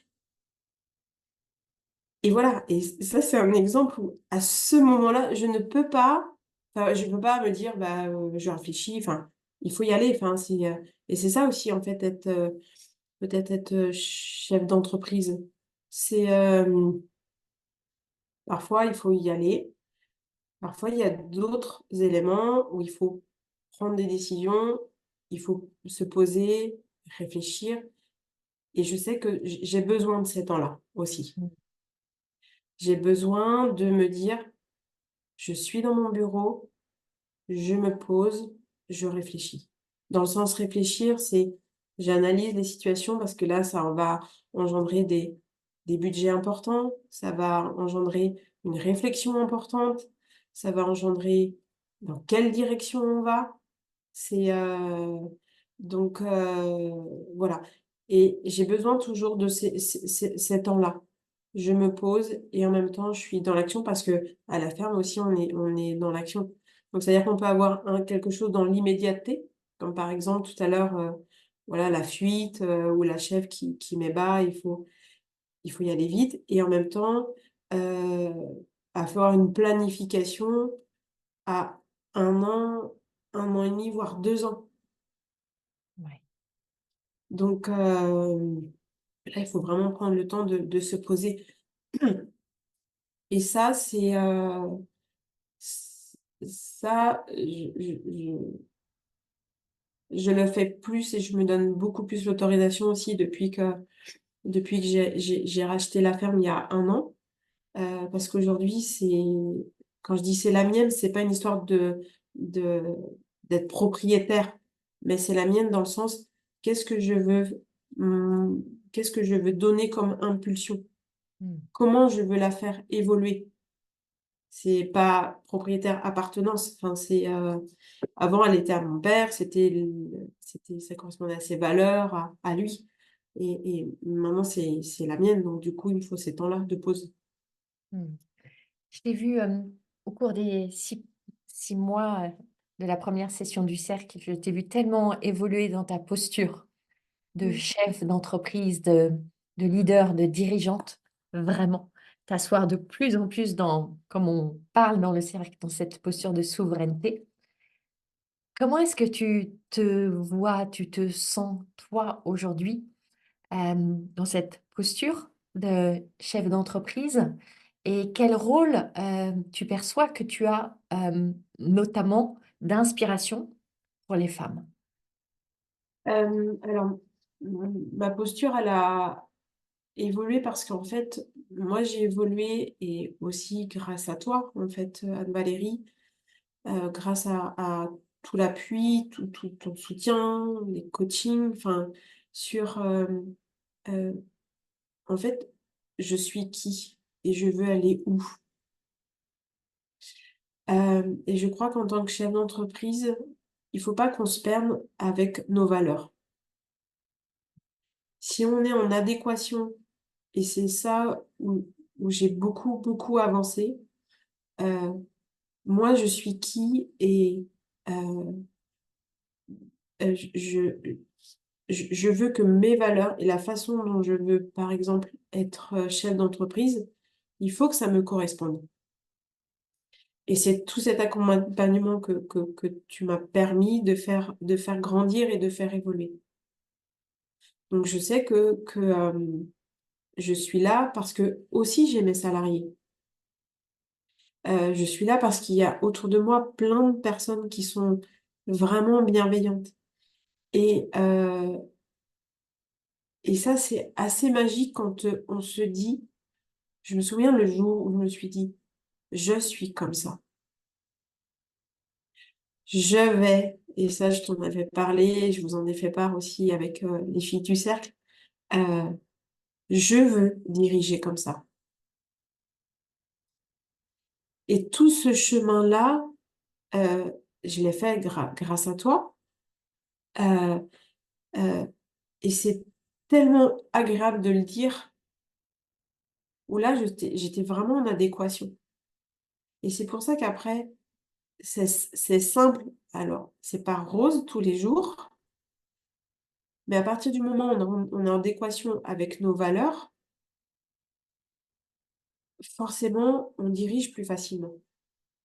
Et voilà et ça, c'est un exemple où à ce moment-là, je ne peux pas, enfin, je peux pas me dire: «Bah, je réfléchis», enfin, il faut y aller, enfin, et c'est ça aussi en fait être, peut-être être, chef d'entreprise. C'est, parfois il faut y aller. Parfois, il y a d'autres éléments où il faut prendre des décisions, il faut se poser, réfléchir et je sais que j'ai besoin de ces temps-là aussi. Mmh. J'ai besoin de me dire: «Je suis dans mon bureau, je me pose, je réfléchis». Dans le sens réfléchir, c'est j'analyse les situations parce que là, ça va engendrer des budgets importants, ça va engendrer une réflexion importante, ça va engendrer dans quelle direction on va. C'est, donc voilà et j'ai besoin toujours de ces temps-là. Je me pose et en même temps, je suis dans l'action parce qu'à la ferme aussi, on est dans l'action. Donc c'est-à-dire qu'on peut avoir quelque chose dans l'immédiateté, comme par exemple tout à l'heure, voilà la fuite, ou la chèvre qui met bas, il faut y aller vite et en même temps, heu, avoir une planification à 1 an, 1 an et demi, voire 2 ans. Ouais. Donc là, il faut vraiment prendre le temps de se poser et ça, ç ça, je le fais plus et je me donne beaucoup plus l'autorisation aussi depuis que j'ai racheté la ferme il y a 1 an. parce qu'aujourd'hui, quand je dis c'est la mienne, c'est pas une histoire de, d'être propriétaire, mais c'est la mienne dans le sens, qu'est-ce que je veux, qu'est-ce que je veux donner comme impulsion? Mm. Comment je veux la faire évoluer? C'est pas propriétaire appartenance. Enfin, avant, elle était à mon père, ça correspondait à ses valeurs, à lui. Et maintenant, c'est la mienne. Donc, du coup, il me faut ces temps-là de pause. Mm. Je t'ai vu au cours des 6 mois de la première session du cercle, je t'ai vu tellement évoluer dans ta posture de Mm. chef d'entreprise, de leader, de dirigeante, vraiment. T'asseoir de plus en plus dans, comme on parle dans le cercle, dans cette posture de souveraineté. Comment est-ce que tu te vois, tu te sens, toi, aujourd'hui, dans cette posture de chef d'entreprise? Et quel rôle tu perçois que tu as, notamment d'inspiration pour les femmes? Alors, ma posture, elle a évolué parce qu'en fait, moi, j'ai évolué et aussi grâce à toi, en fait, Anne-Valérie, grâce à tout l'appui, tout ton soutien, les coachings, enfin, sur, euh, en fait, je suis qui et je veux aller où. Et je crois qu'en tant que chef d'entreprise, il faut pas qu'on se perde avec nos valeurs. Si on est en adéquation, et c'est ça où j'ai beaucoup, beaucoup avancé, euh, moi, je suis qui et euh, je veux que mes valeurs et la façon dont je veux, par exemple, être chef d'entreprise, il faut que ça me corresponde. Et c'est tout cet accompagnement que tu m'as permis de faire grandir et de faire évoluer. Donc, je sais que je suis là parce que aussi j'ai mes salariés. Je suis là parce qu'il y a autour de moi plein de personnes qui sont vraiment bienveillantes. Et, euh, et ça, c'est assez magique quand on se dit, je me souviens le jour où je me suis dit, je suis comme ça. Je vais, et ça, je t'en avais parlé, je vous en ai fait part aussi avec les filles du cercle, euh, je veux diriger comme ça. Et tout ce chemin-là, euh, je l'ai fait grâce à toi. Euh, euh, et c'est tellement agréable de le dire, où là, j'étais vraiment en adéquation. Et c'est pour ça qu'après, c'est simple. Alors, c'est pas rose tous les jours, mais à partir du moment où on est en adéquation avec nos valeurs, forcément, on dirige plus facilement.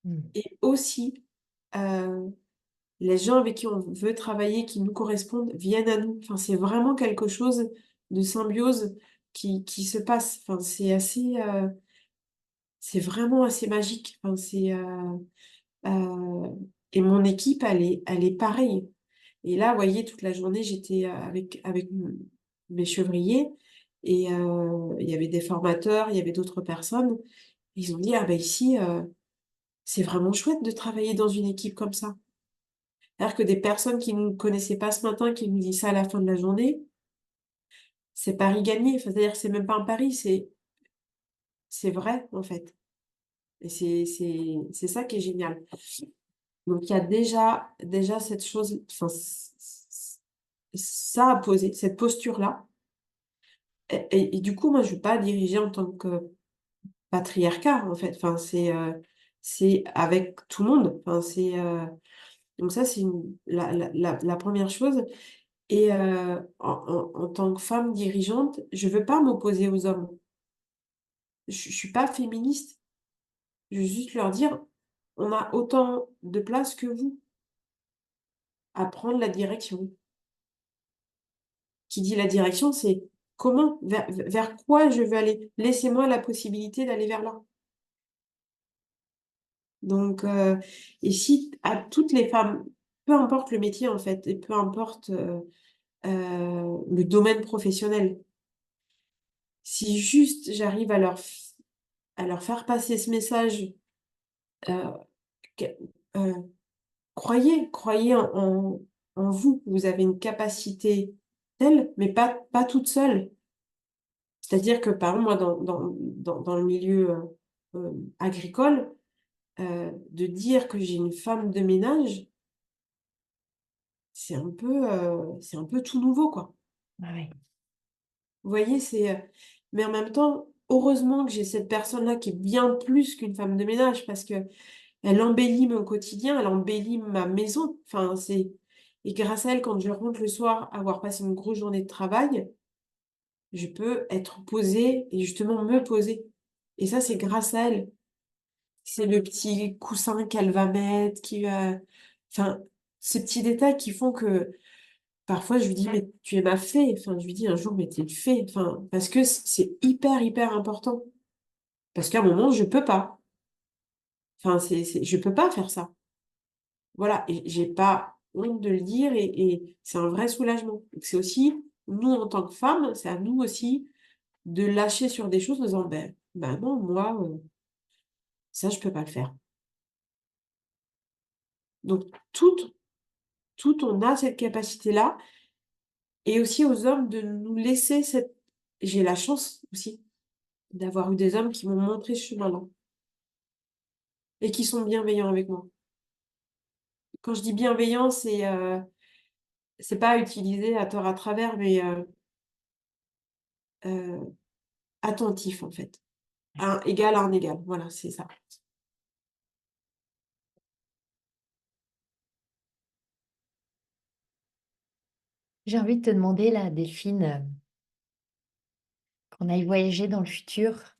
Mm. Et aussi, euh, les gens avec qui on veut travailler, qui nous correspondent, viennent à nous. Enfin, c'est vraiment quelque chose de symbiose qui se passe. Enfin, c'est vraiment assez magique. Enfin, euh, et mon équipe, elle est pareille. Et là, vous voyez, toute la journée, j'étais avec mes chevriers et il y avait des formateurs, il y avait d'autres personnes. Ils ont dit, ah ben ici, c'est vraiment chouette de travailler dans une équipe comme ça. C'est-à-dire que des personnes qui ne nous connaissaient pas ce matin, qui nous disent ça à la fin de la journée, c'est pari gagné. Enfin, c'est-à-dire que c'est même pas un pari, c'est vrai, en fait. Et c'est ça qui est génial. Donc, il y a déjà cette chose, enfin, ça à poser, cette posture-là. Et du coup, moi, je ne veux pas diriger en tant que patriarcat, en fait. Enfin, c'est avec tout le monde. Enfin, donc ça, c'est la première chose. Et en tant que femme dirigeante, je ne veux pas m'opposer aux hommes. Je ne suis pas féministe. Je veux juste leur dire, on a autant de place que vous à prendre la direction. Qui dit la direction, c'est comment, vers quoi je veux aller. Laissez-moi la possibilité d'aller vers là. Donc, et si à toutes les femmes, peu importe le métier en fait, et peu importe le domaine professionnel, si juste j'arrive à leur faire passer ce message, heu, que croyez en vous. Vous avez une capacité telle, mais pas toute seule. C'est-à-dire que, par exemple, moi, dans le milieu, agricole, de dire que j'ai une femme de ménage, c'est un peu tout nouveau, quoi. Ah oui. Vous voyez? Mais en même temps, heureusement que j'ai cette personne-là qui est bien plus qu'une femme de ménage parce qu'elle embellit mon quotidien, elle embellit ma maison. Enfin, et grâce à elle, quand je rentre le soir, avoir passé une grosse journée de travail, je peux être posée et justement me poser. Et ça, c'est grâce à elle. C'est le petit coussin qu'elle va mettre, qui va enfin, ces petits détails qui font que parfois je lui dis: «Mais tu es ma fée», enfin je lui dis un jour: «Mais tu es une fée», enfin parce que c'est hyper, hyper important. Parce qu'à un moment je peux pas. Enfin c'est je peux pas faire ça. Voilà et j'ai pas honte de le dire et c'est un vrai soulagement. Donc c'est aussi, nous en tant que femmes, c'est à nous aussi de lâcher sur des choses en disant: ben non, moi, ça je peux pas le faire». Donc on a cette capacité-là et aussi aux hommes de nous laisser cette j'ai la chance aussi d'avoir eu des hommes qui m'ont montré ce chemin-là et qui sont bienveillants avec moi. Quand je dis bienveillant, c'est pas utilisé à tort à travers, mais heu, attentif en fait. Un égal à un égal, voilà, c'est ça. J'ai envie de te demander là, Delphine, qu'on aille voyager dans le futur.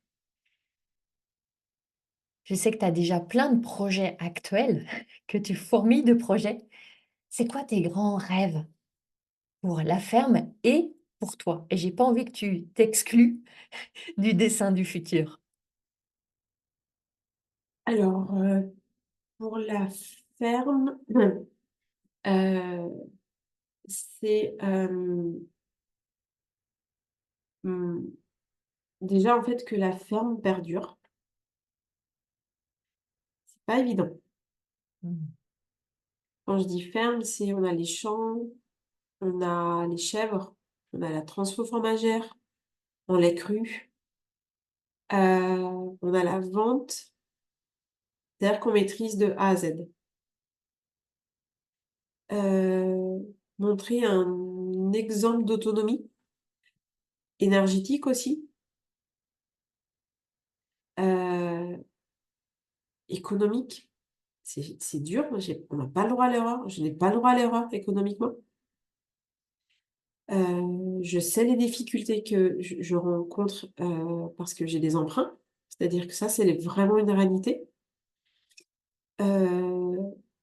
Je sais que tu as déjà plein de projets actuels, que tu fourmilles de projets. C'est quoi tes grands rêves pour la ferme et pour toi? Et j'ai pas envie que tu t'exclues du dessin du futur. Alors, pour la ferme, heu, c'est, mmh, déjà en fait que la ferme perdure, c'est pas évident. Mmh. Quand je dis ferme, c'est on a les champs, on a les chèvres, on a la transfo fromagère, on lait cru, on a la vente, c'est-à-dire qu'on maîtrise de A à Z. Montrer un exemple d'autonomie énergétique aussi, heu, économique. C'est dur, moi on n'a pas le droit à l'erreur, je n'ai pas le droit à l'erreur économiquement. Je sais les difficultés que je rencontre, parce que j'ai des emprunts, c'est-à-dire que ça, vraiment une réalité. Heu,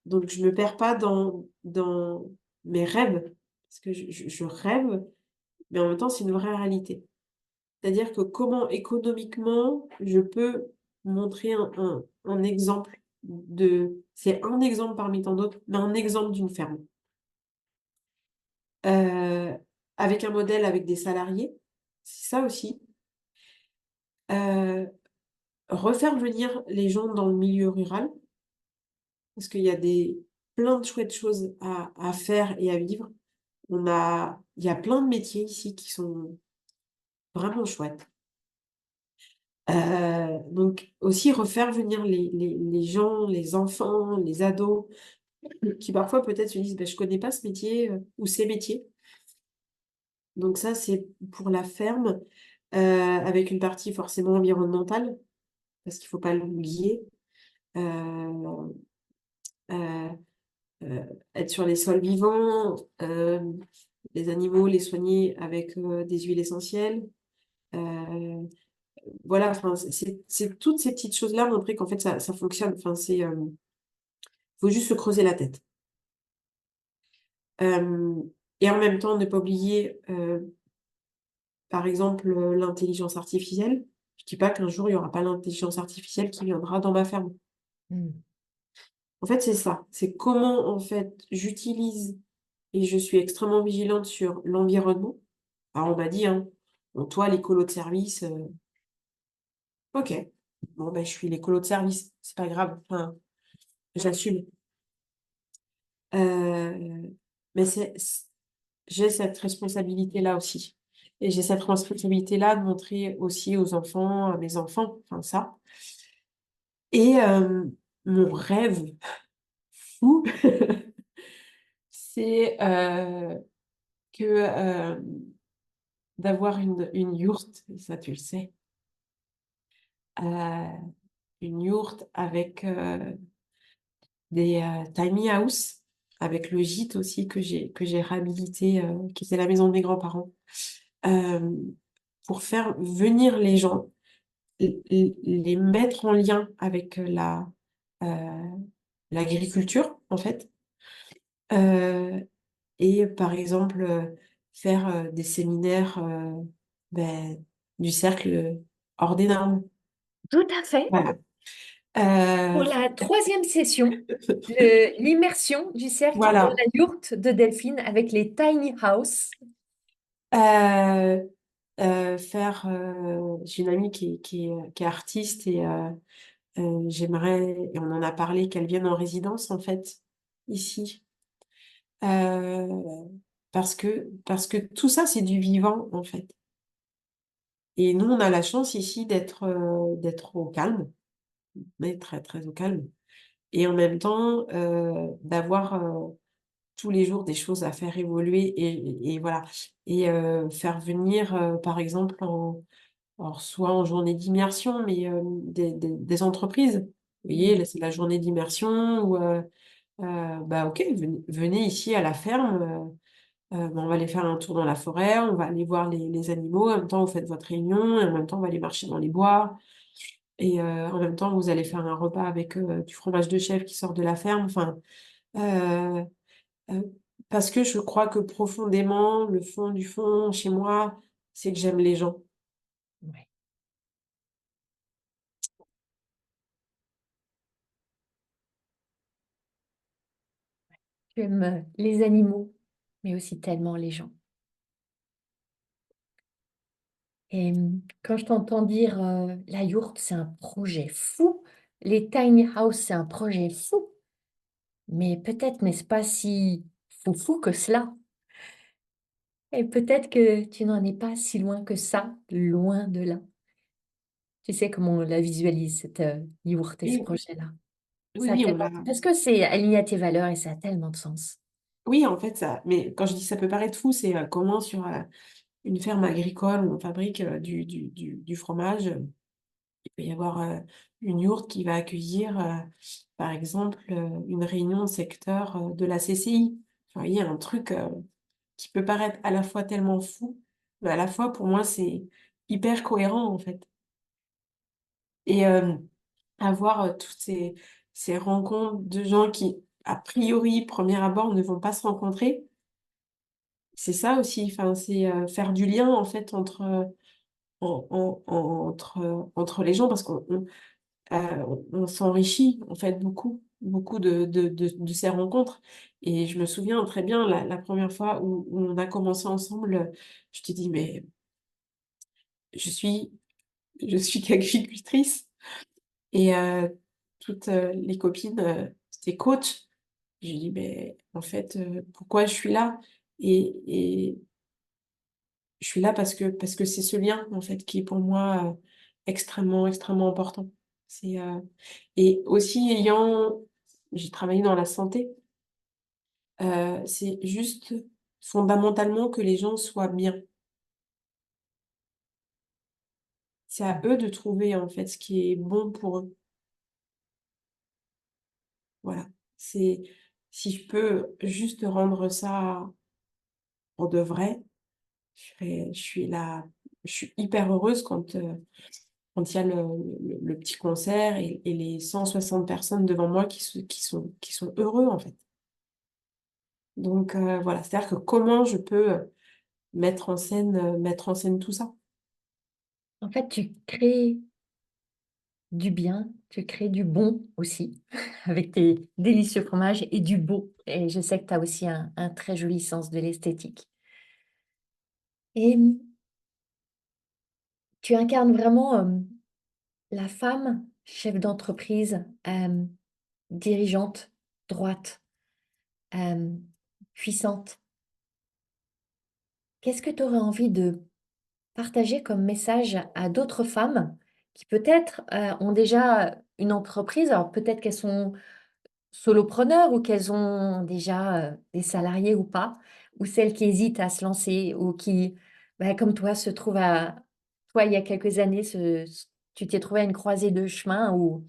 donc je me perds pas dans mes rêves, parce que je rêve, mais en même temps, c'est une vraie réalité. C'est-à-dire que comment économiquement je peux montrer un exemple c'est un exemple parmi tant d'autres, mais un exemple d'une ferme. Heu, avec un modèle avec des salariés, c'est ça aussi. Heu, refaire venir les gens dans le milieu rural, parce qu'il y a plein de chouettes choses à faire et à vivre. Il y a plein de métiers ici qui sont vraiment chouettes. Donc aussi refaire venir les gens, les enfants, les ados, qui parfois peut-être se disent: «Beh, je connais pas ce métier, ou ces métiers». Donc ça, c'est pour la ferme, avec une partie forcément environnementale, parce qu'il faut pas l'oublier. Heu heu être sur les sols vivants, les animaux, les soigner avec, des huiles essentielles. Heu, voilà, enfin, c'est toutes ces petites choses-là, montrer qu'en fait ça fonctionne. Enfin, faut juste se creuser la tête. Hem et en même temps, ne pas oublier, par exemple, l'intelligence artificielle. Je dis pas qu'un jour, il y aura pas l'intelligence artificielle qui viendra dans ma ferme. Mmh. En fait, c'est ça, c'est comment, en fait, j'utilise et je suis extrêmement vigilante sur l'environnement. Alors on m'a dit, hein: «Bon toi l'écolo de service, OK». bon, ben, je suis l'écolo de service, c'est pas grave, enfin, j'assume. Mais j'ai cette responsabilité-là aussi. Et j'ai cette responsabilité-là de montrer aussi aux enfants, à mes enfants, enfin ça. Et mon rêve fou, c'est que d'avoir une yourte, et ça tu le sais, euh, une yourte avec des tiny house, avec le gîte aussi que j'ai réhabilité, qui était la maison de mes grands-parents, euh, pour faire venir les gens, les mettre en lien avec euh, l'agriculture, en fait. Euh, et par exemple, faire des séminaires ben, du cercle hors des normes. Tout à fait. Voilà. Pour Euh, la troisième session, l'immersion du cercle dans voilà. la yourte de Delphine avec les tiny house. Euh, faire. J'ai une amie qui est artiste et j'aimerais, et on en a parlé, qu'elle vienne en résidence en fait, ici. Euh, parce que tout ça, c'est du vivant en fait. Et nous, on a la chance ici d'être au calme, mais très très au calme. Et en même temps, d'avoir tous les jours des choses à faire évoluer et voilà. Et faire venir, par exemple, alors, soit en journée d'immersion, mais des entreprises. Vous voyez, là, c'est la journée d'immersion où, bah, ok, venez ici à la ferme, bah, on va aller faire un tour dans la forêt, on va aller voir les animaux, en même temps, vous faites votre réunion, et en même temps, on va aller marcher dans les bois, et en même temps, vous allez faire un repas avec du fromage de chèvre qui sort de la ferme. Enfin, euh, euh, parce que je crois que profondément, le fond du fond, chez moi, c'est que j'aime les gens. Ouais. Tu aimes les animaux, mais aussi tellement les gens. Et quand je t'entends dire la yourte, c'est un projet fou, les tiny house, c'est un projet fou, mais peut-être n'est-ce pas si fou que cela. Et peut-être que tu n'en es pas si loin que ça, loin de là. Tu sais comment on la visualise, cette yourte et ce Et projet-là. oui, Ça a oui, tellement... Parce que c'est aligné à tes valeurs et ça a tellement de sens. oui, en fait, ça, mais quand je dis ça peut paraître fou, c'est comment sur une ferme agricole où on fabrique du fromage, il peut y avoir une yourte qui va accueillir, par exemple, une réunion de secteur de la CCI. Enfin, il y a un truc qui peut paraître à la fois tellement fou, mais à la fois, pour moi, c'est hyper cohérent, en fait. Et avoir toutes ces rencontres de gens qui, a priori, premier abord, ne vont pas se rencontrer, c'est ça aussi. Enfin, c'est faire du lien, en fait, entre les gens, parce qu'on s'enrichit en fait beaucoup de ces rencontres. Et je me souviens très bien la première fois où on a commencé ensemble, je te dis, mais je suis, je suis qu'agricultrice. Et toutes les copines, c'était coach. Je dis, mais en fait, pourquoi je suis là? Et je suis là parce que c'est ce lien, en fait, qui est pour moi extrêmement, extrêmement important. Et aussi j'ai travaillé dans la santé, c'est juste fondamentalement que les gens soient bien. C'est à eux de trouver, en fait, ce qui est bon pour eux. Voilà. C'est, si je peux juste rendre ça pour de vrai, je suis là, je suis hyper heureuse quand il y a le petit concert et les 160 personnes devant moi qui sont heureux, en fait. Donc, voilà, c'est-à-dire que comment je peux mettre en scène tout ça. En fait, tu crées du bien, tu crées du bon aussi, avec tes délicieux fromages et du beau. Et je sais que tu as aussi un très joli sens de l'esthétique. Et tu incarnes vraiment la femme chef d'entreprise, dirigeante, droite, hem, puissante, qu'est-ce que tu aurais envie de partager comme message à d'autres femmes qui peut-être, ont déjà une entreprise? Alors peut-être qu'elles sont solopreneurs ou qu'elles ont déjà, des salariés ou pas, ou celles qui hésitent à se lancer ou qui, bah, comme toi, se trouvent à toi, il y a quelques années, tu t'es trouvé à une croisée de chemin où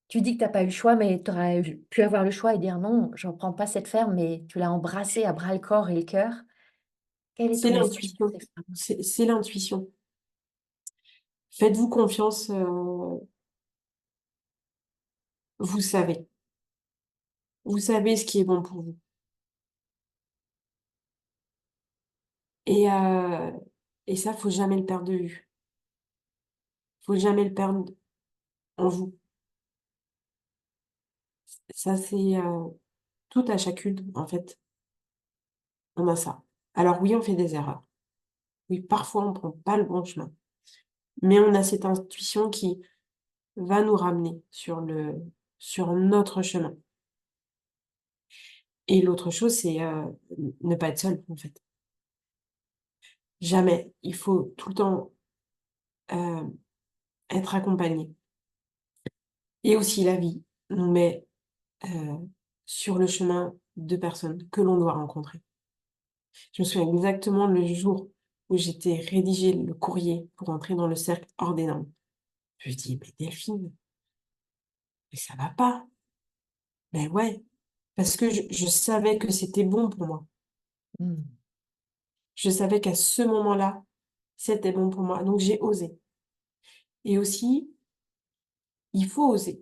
tu dis que tu as pas eu le choix, mais tu aurais pu avoir le choix et dire: «Non, je ne reprends pas cette ferme», mais tu l'as embrassée à bras le corps et le cœur. Quel est C'est ton message pour l'intuition, ces femmes? c'est l'intuition. Faites-vous confiance, vous savez. Vous savez ce qui est bon pour vous et et ça, faut jamais le perdre de vue. Faut jamais le perdre en vous. Ça, c'est, tout à chacune, en fait, on a ça. Alors oui, on fait des erreurs. Oui, parfois, on prend pas le bon chemin, mais on a cette intuition qui va nous ramener sur notre chemin et l'autre chose, c'est, ne pas être seul, en fait. Jamais. Il faut tout le temps, heu, être accompagné et aussi la vie nous met, heu, sur le chemin de personnes que l'on doit rencontrer. Je me souviens exactement le jour où j'étais rédigé le courrier pour entrer dans le cercle hors des normes. Je lui dis: «Mais Delphine, mais ça va pas». «Mais ouais», parce que je savais que c'était bon pour moi. Mmh. Je savais qu'à ce moment-là, c'était bon pour moi, donc j'ai osé et aussi, il faut oser.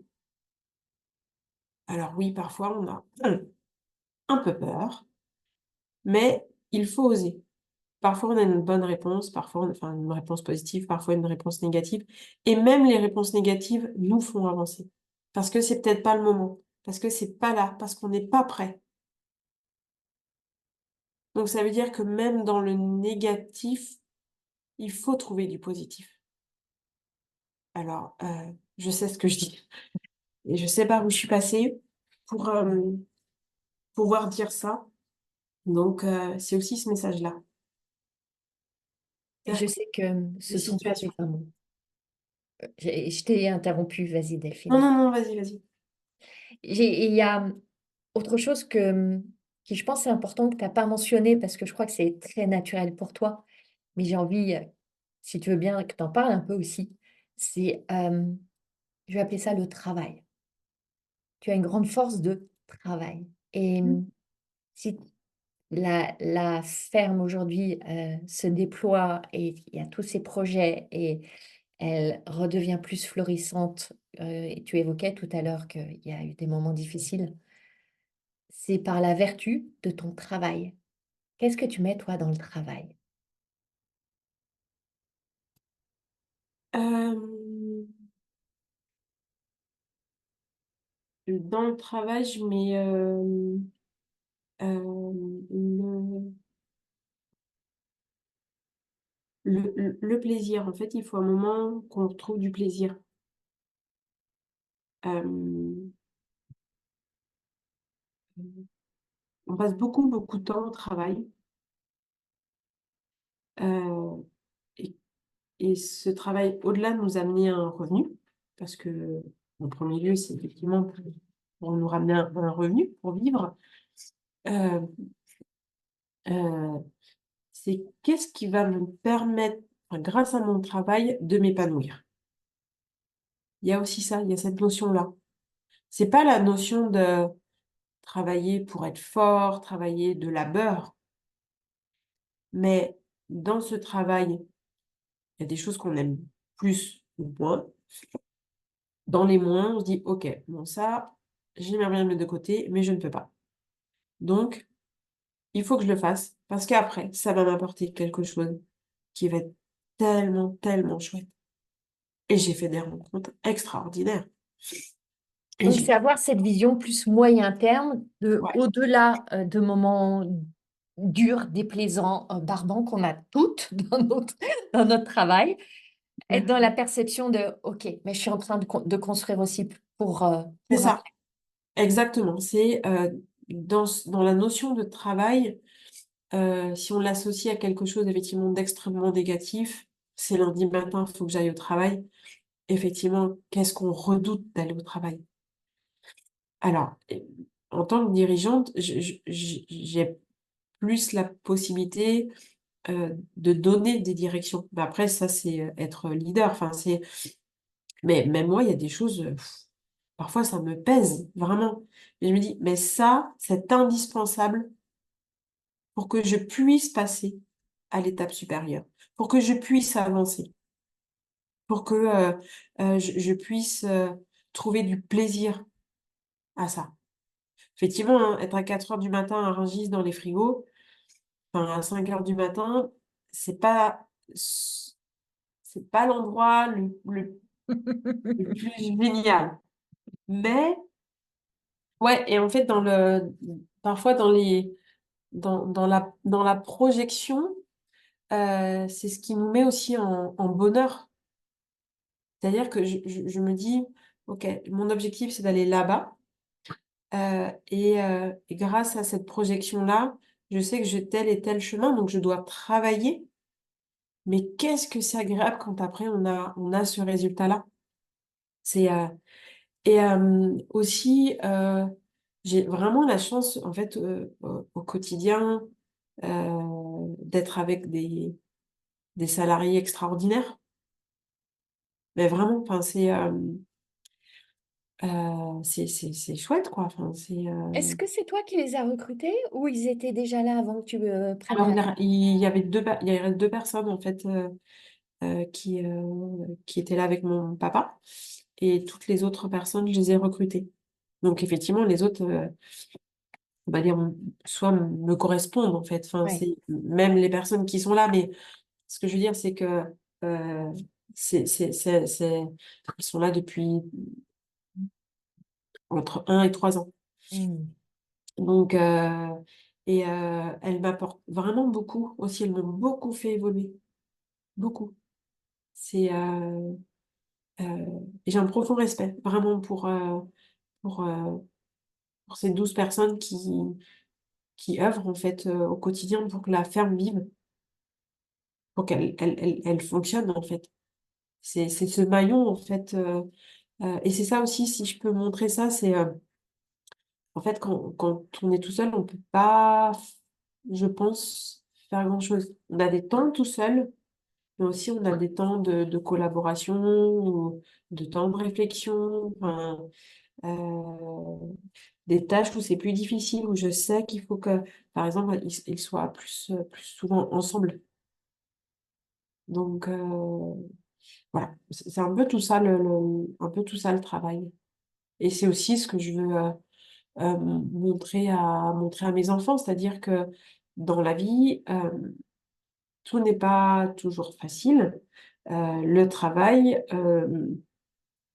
Alors oui, parfois on a un peu peur, mais il faut oser. Parfois, on a une bonne réponse, parfois enfin, une réponse positive, parfois une réponse négative et même les réponses négatives nous font avancer. Parce que c'est peut-être pas le moment, parce que c'est pas là, parce qu'on n'est pas prêt. Donc ça veut dire que même dans le négatif, il faut trouver du positif. Alors, je sais ce que je dis et je sais par où je suis passée pour, pouvoir dire ça. Donc c'est aussi ce message-là. Et je C'est-à-dire sais que, des ce sont pas des situations hommes. Je t'ai interrompu, vas-y non, Delphine. non, non, vas-y, vas-y. Il y a autre chose que, qui je pense est important que tu as pas mentionné parce que je crois que c'est très naturel pour toi, mais j'ai envie, si tu veux bien que tu en parles un peu aussi, c'est, je vais appeler ça le travail. Tu as une grande force de travail et Mmh. si la ferme aujourd'hui, se déploie et il y a tous ces projets et elle redevient plus florissante, et tu évoquais tout à l'heure qu'il y a eu des moments difficiles. C'est par la vertu de ton travail. Qu'est-ce que tu mets toi dans le travail? Hem, dans le travail, je mets, le plaisir. En fait, il faut un moment qu'on retrouve du plaisir. Hem, on passe beaucoup, beaucoup de temps au travail, heu et et ce travail, au-delà de nous amener un revenu, parce que, en premier lieu, c'est effectivement pour nous ramener un revenu, pour vivre, heu heu, c'est qu'est-ce qui va me permettre, enfin, grâce à mon travail, de m'épanouir? Il y a aussi ça, il y a cette notion-là. C'est pas la notion de travailler pour être fort, travailler de labeur, mais dans ce travail, il y a des choses qu'on aime plus ou moins. Dans les moins, on se dit: «OK, bon ça, j'aimerais bien le mettre de côté, mais je ne peux pas. Donc il faut que je le fasse parce qu'après, ça va m'apporter quelque chose qui va être tellement, tellement chouette» et j'ai fait des rencontres extraordinaires et Donc j'ai c'est avoir cette vision plus moyen terme de ouais, au-delà, de moments durs, déplaisants, barbants qu'on a toutes dans notre travail, Être dans la perception de: «OK, mais je suis en train de construire aussi C'est pour ça, après». exactement. C'est, dans la notion de travail, si on l'associe à quelque chose effectivement d'extrêmement négatif, c'est lundi matin, il faut que j'aille au travail. Effectivement, qu'est-ce qu'on redoute d'aller au travail? Alors, en tant que dirigeante, j'ai plus la possibilité, de donner des directions. Mais après ça, c'est, être leader, enfin mais même moi, il y a des choses, parfois ça me pèse, vraiment. Et je me dis: «Mais ça, c'est indispensable pour que je puisse passer à l'étape supérieure, pour que je puisse avancer, pour que, je puisse, trouver du plaisir à ça». Effectivement, hein, être à 4 heures du matin à Rungis dans les frigos, enfin à 5 heures du matin, c'est pas c c'est pas l'endroit le plus génial. Mais ouais, et en fait parfois dans la projection, c'est ce qui nous met aussi en bonheur. C'est-à-dire que je me dis: «OK, mon objectif, c'est d'aller là-bas, et grâce à cette projection-là, je sais que j'ai tel et tel chemin, donc je dois travailler». Mais qu'est-ce que c'est agréable quand après on a ce résultat-là. C'est, aussi, j'ai vraiment la chance en fait, au quotidien, d'être avec des salariés extraordinaires. Mais vraiment, enfin c'est chouette quoi, enfin Est-ce que c'est toi qui les as recrutés ou ils étaient déjà là avant que tu, prennes alors la il y avait 2 personnes en fait, qui étaient là avec mon papa, et toutes les autres personnes, je les ai recrutées. Donc effectivement les autres, on va dire, soit me correspondent en fait, enfin ouais. c'est même les personnes qui sont là, mais ce que je veux dire c'est que, heu, c'est ils sont là depuis entre 1 et 3 ans. Mmh. Donc elles m'apportent vraiment beaucoup aussi, elles m'ont beaucoup fait évoluer, beaucoup. C'est, et j'ai un profond respect vraiment pour, pour ces 12 personnes qui œuvrent en fait, au quotidien pour que la ferme vive, pour qu'elle fonctionne en fait. C'est ce maillon en fait, et c'est ça aussi, si je peux montrer ça, c'est, en fait quand on est tout seul, on peut pas je pense, faire grand-chose. On a des temps tout seul, mais aussi on a des temps de collaboration ou de temps de réflexion, enfin, des tâches où c'est plus difficile, où je sais qu'il faut que, par exemple, ils soient plus souvent ensemble. Donc voilà, c'est un peu tout ça un peu tout ça le travail, et c'est aussi ce que je veux, montrer à mes enfants. C'est-à-dire que dans la vie, tout n'est pas toujours facile. Le travail,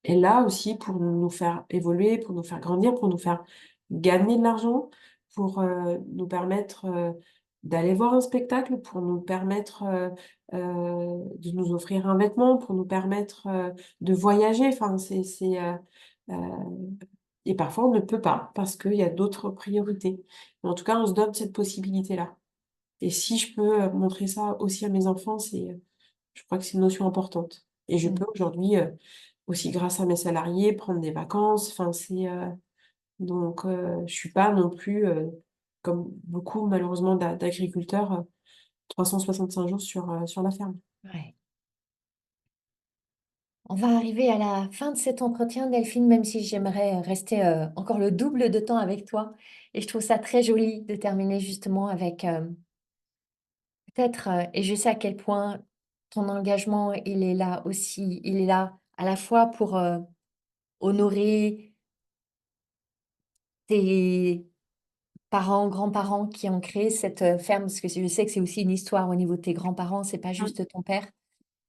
est là aussi pour nous faire évoluer, pour nous faire grandir, pour nous faire gagner de l'argent, pour, nous permettre, d'aller voir un spectacle, pour nous permettre, de nous offrir un vêtement, pour nous permettre, de voyager. Enfin, heu et parfois on ne peut pas parce qu'il y a d'autres priorités. Mais en tout cas, on se donne cette possibilité-là, et si je peux, montrer ça aussi à mes enfants, je crois que c'est une notion importante, et je Mmh. peux aujourd'hui, aussi grâce à mes salariés, prendre des vacances. Enfin, donc je suis pas non plus, comme beaucoup malheureusement d'agriculteurs, 365 jours sur la ferme. Ouais. On va arriver à la fin de cet entretien, Delphine, même si j'aimerais rester encore le double de temps avec toi. Et je trouve ça très joli de terminer justement avec peut-être, et je sais à quel point ton engagement, il est là aussi, il est là à la fois pour honorer tes parents, grands-parents qui ont créé cette ferme, parce que je sais que c'est aussi une histoire au niveau de tes grands-parents, c'est pas Mmh. juste ton père.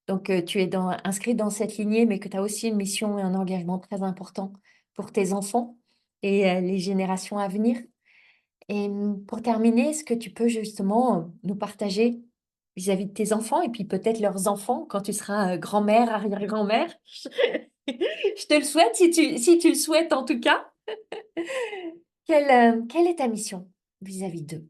Donc, tu es inscrite dans cette lignée, mais que tu as aussi une mission et un engagement très important pour tes enfants et les générations à venir. Et pour terminer, est-ce que tu peux justement nous partager vis-à-vis de tes enfants et puis peut-être leurs enfants quand tu seras grand-mère, arrière-grand-mère. Je te le souhaite si tu le souhaites en tout cas. Quelle est ta mission vis-à-vis d'eux?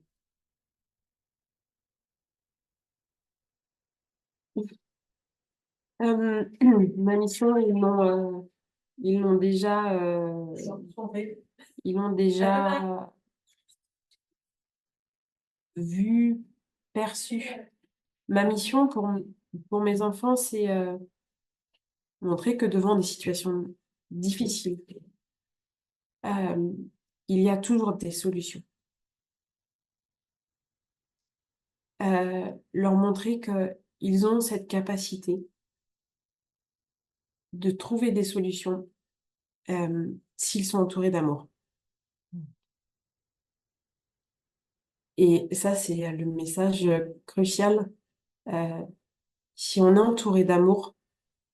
Ma mission, ils l'ont déjà, ils l'ont déjà vu, perçu. Ma mission pour mes enfants, c'est montrer que devant des situations difficiles, euh, il y a toujours des solutions. Leur montrer qu'ils ont cette capacité de trouver des solutions s'ils sont entourés d'amour. Et ça, c'est le message crucial. Euh, Si on est entouré d'amour,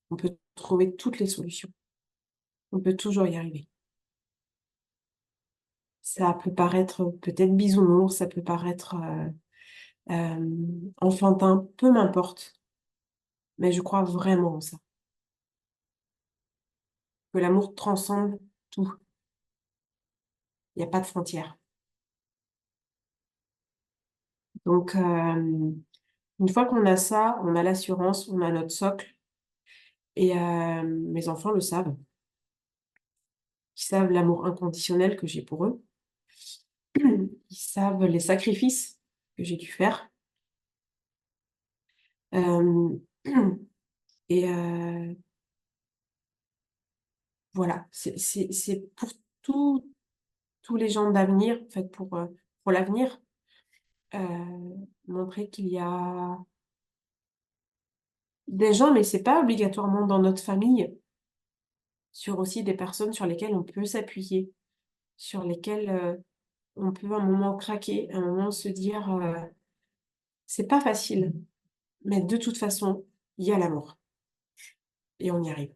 on peut trouver toutes les solutions. On peut toujours y arriver. Ça peut paraître peut-être bisounours, ça peut paraître enfantin, peu m'importe. Mais je crois vraiment en ça. Que l'amour transcende tout. Il n'y a pas de frontières. Donc, une fois qu'on a ça, on a l'assurance, on a notre socle. Et mes enfants le savent. Ils savent l'amour inconditionnel que j'ai pour eux. Ils savent les sacrifices que j'ai dû faire. Euh, et voilà, c'est pour tous les gens d'avenir, en fait, pour l'avenir, montrer qu'il y a des gens, mais c'est pas obligatoirement dans notre famille, sur aussi des personnes sur lesquelles on peut s'appuyer, sur lesquelles on peut un moment craquer, un moment se dire c'est pas facile, mais de toute façon, il y a l'amour et on y arrive.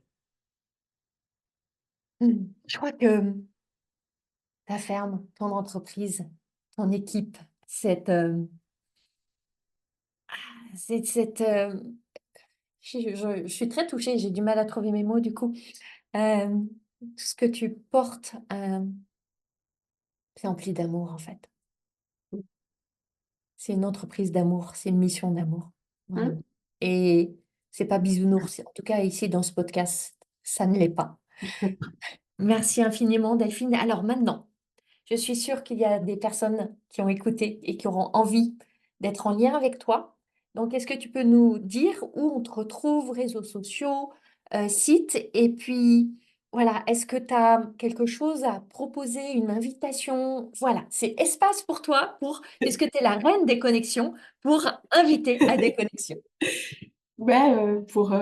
Je crois que ta ferme, ton entreprise, ton équipe, cette, cette, je suis très touchée, j'ai du mal à trouver mes mots du coup. Tout ce que tu portes, c'est empli d'amour en fait. C'est une entreprise d'amour, c'est une mission d'amour, Hein. vraiment. Et c'est pas bisounours, en tout cas ici dans ce podcast, ça ne l'est pas. Merci infiniment Delphine. Alors maintenant, je suis sûre qu'il y a des personnes qui ont écouté et qui auront envie d'être en lien avec toi. Donc, est-ce que tu peux nous dire où on te retrouve, réseaux sociaux, sites, et puis voilà, est-ce que tu as quelque chose à proposer, une invitation? Voilà, c'est espace pour toi, puisque tu es la reine des connexions, pour inviter à des connexions. Pour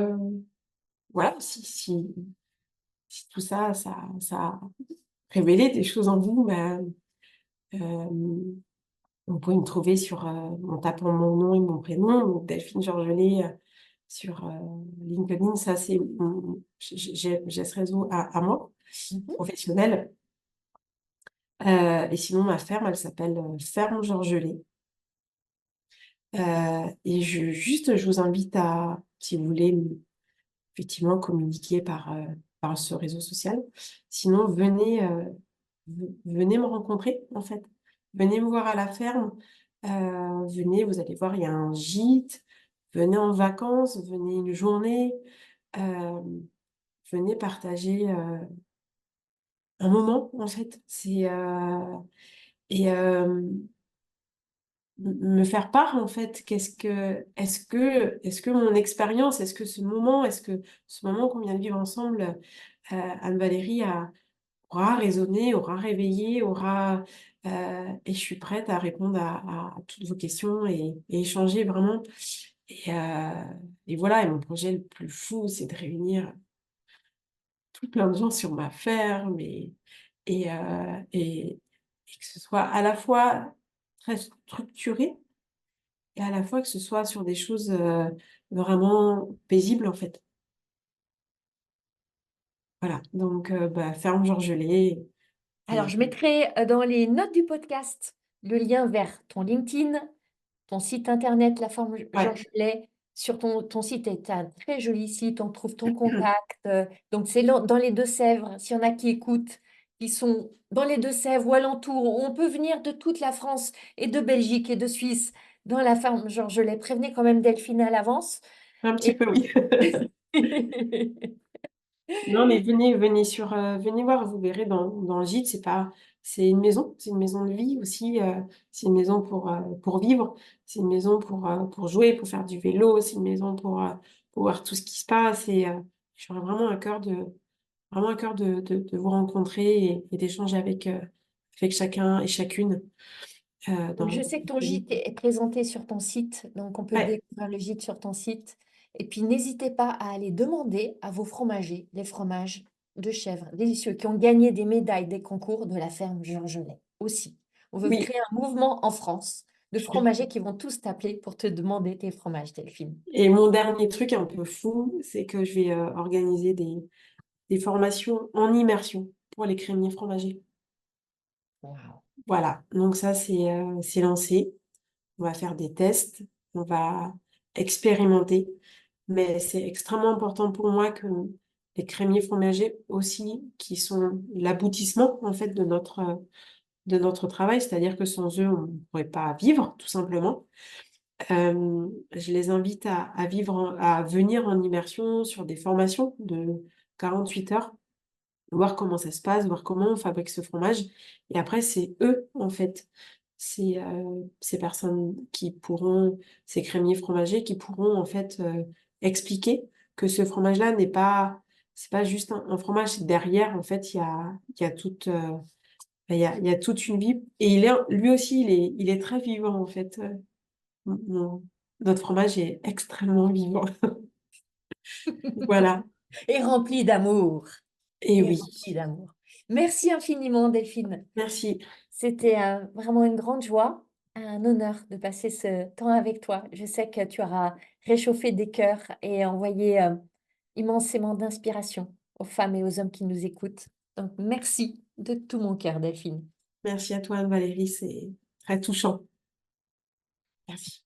voilà, si tout ça, ça a révélé des choses en vous, euh, vous pouvez me trouver en tapant mon nom et mon prénom, donc Delphine Georgelet, sur LinkedIn. Ça, j'ai ce réseau à moi, Mhm. professionnel. Et sinon, ma ferme, elle s'appelle Ferme Georgelet. Et je vous invite à, si vous voulez, effectivement, communiquer par ce réseau social. Sinon, venez me rencontrer, en fait. Venez me voir à la ferme. Venez, vous allez voir, il y a un gîte. Venez en vacances, venez une journée. euh, Venez partager un moment, en fait. Et me faire part, en fait, est-ce que mon expérience, est-ce que ce moment qu'on vient de vivre ensemble, Anne-Valérie aura résonné, aura réveillé, et je suis prête à répondre à toutes vos questions et échanger vraiment. Et, euh, et voilà, et mon projet le plus fou, c'est de réunir tout plein de gens sur ma ferme et que ce soit à la fois très structuré et à la fois que ce soit sur des choses vraiment paisibles, en fait. Voilà, donc ferme Georgelet. Alors, Et je mettrai dans les notes du podcast le lien vers ton LinkedIn, ton site internet, la forme Ouais. Georges Lay. Sur ton site est un très joli site, on trouve ton contact. Donc, c'est dans les Deux-Sèvres. S'il y en a qui écoutent, qui sont dans les Deux-Sèvres ou alentours, on peut venir de toute la France et de Belgique et de Suisse dans la ferme Georges Lay. Prévenez quand même Delphine à l'avance. Un petit Et peu, oui. Non, mais venez voir, vous verrez dans le gîte, c'est une maison de vie aussi, c'est une maison pour vivre, c'est une maison pour jouer, pour faire du vélo, c'est une maison pour voir tout ce qui se passe et j'aurais vraiment à cœur de vous rencontrer et d'échanger avec chacun et chacune Donc, dans je sais que ton gîte est présenté sur ton site, donc on peut Ouais, découvrir le gîte sur ton site. Et puis, n'hésitez pas à aller demander à vos fromagers des fromages de chèvre délicieux qui ont gagné des médailles des concours de la ferme Georges Lay aussi. On veut oui. créer un mouvement en France de fromagers qui vont tous t'appeler pour te demander tes fromages, Delphine. Et mon dernier truc un peu fou, c'est que je vais organiser des formations en immersion pour les crémiers fromagers. Waouh. Voilà, donc ça c'est lancé. On va faire des tests, on va expérimenter, mais c'est extrêmement important pour moi que les crémiers fromagers aussi, qui sont l'aboutissement en fait de notre travail, c'est-à-dire que sans eux, on ne pourrait pas vivre, tout simplement. Je les invite à venir en immersion sur des formations de 48 heures, voir comment ça se passe, voir comment on fabrique ce fromage. Et après, c'est eux, en fait, ces personnes ces crémiers fromagers qui pourront, en fait, expliquer que ce fromage-là c'est pas juste un fromage, c'est derrière, en fait, il y a toute, il y a toute une vie. Et lui aussi, il est très vivant, en fait. Mon- Notre fromage est extrêmement vivant. Voilà. Et rempli d'amour. Et Et oui, rempli d'amour. Merci infiniment, Delphine. merci. C'était vraiment une grande joie, un honneur de passer ce temps avec toi. Je sais que tu auras réchauffé des cœurs et envoyé immensément d'inspiration aux femmes et aux hommes qui nous écoutent. Donc, merci de tout mon cœur, Delphine. Merci à toi, Anne-Valérie, c'est très touchant. Merci.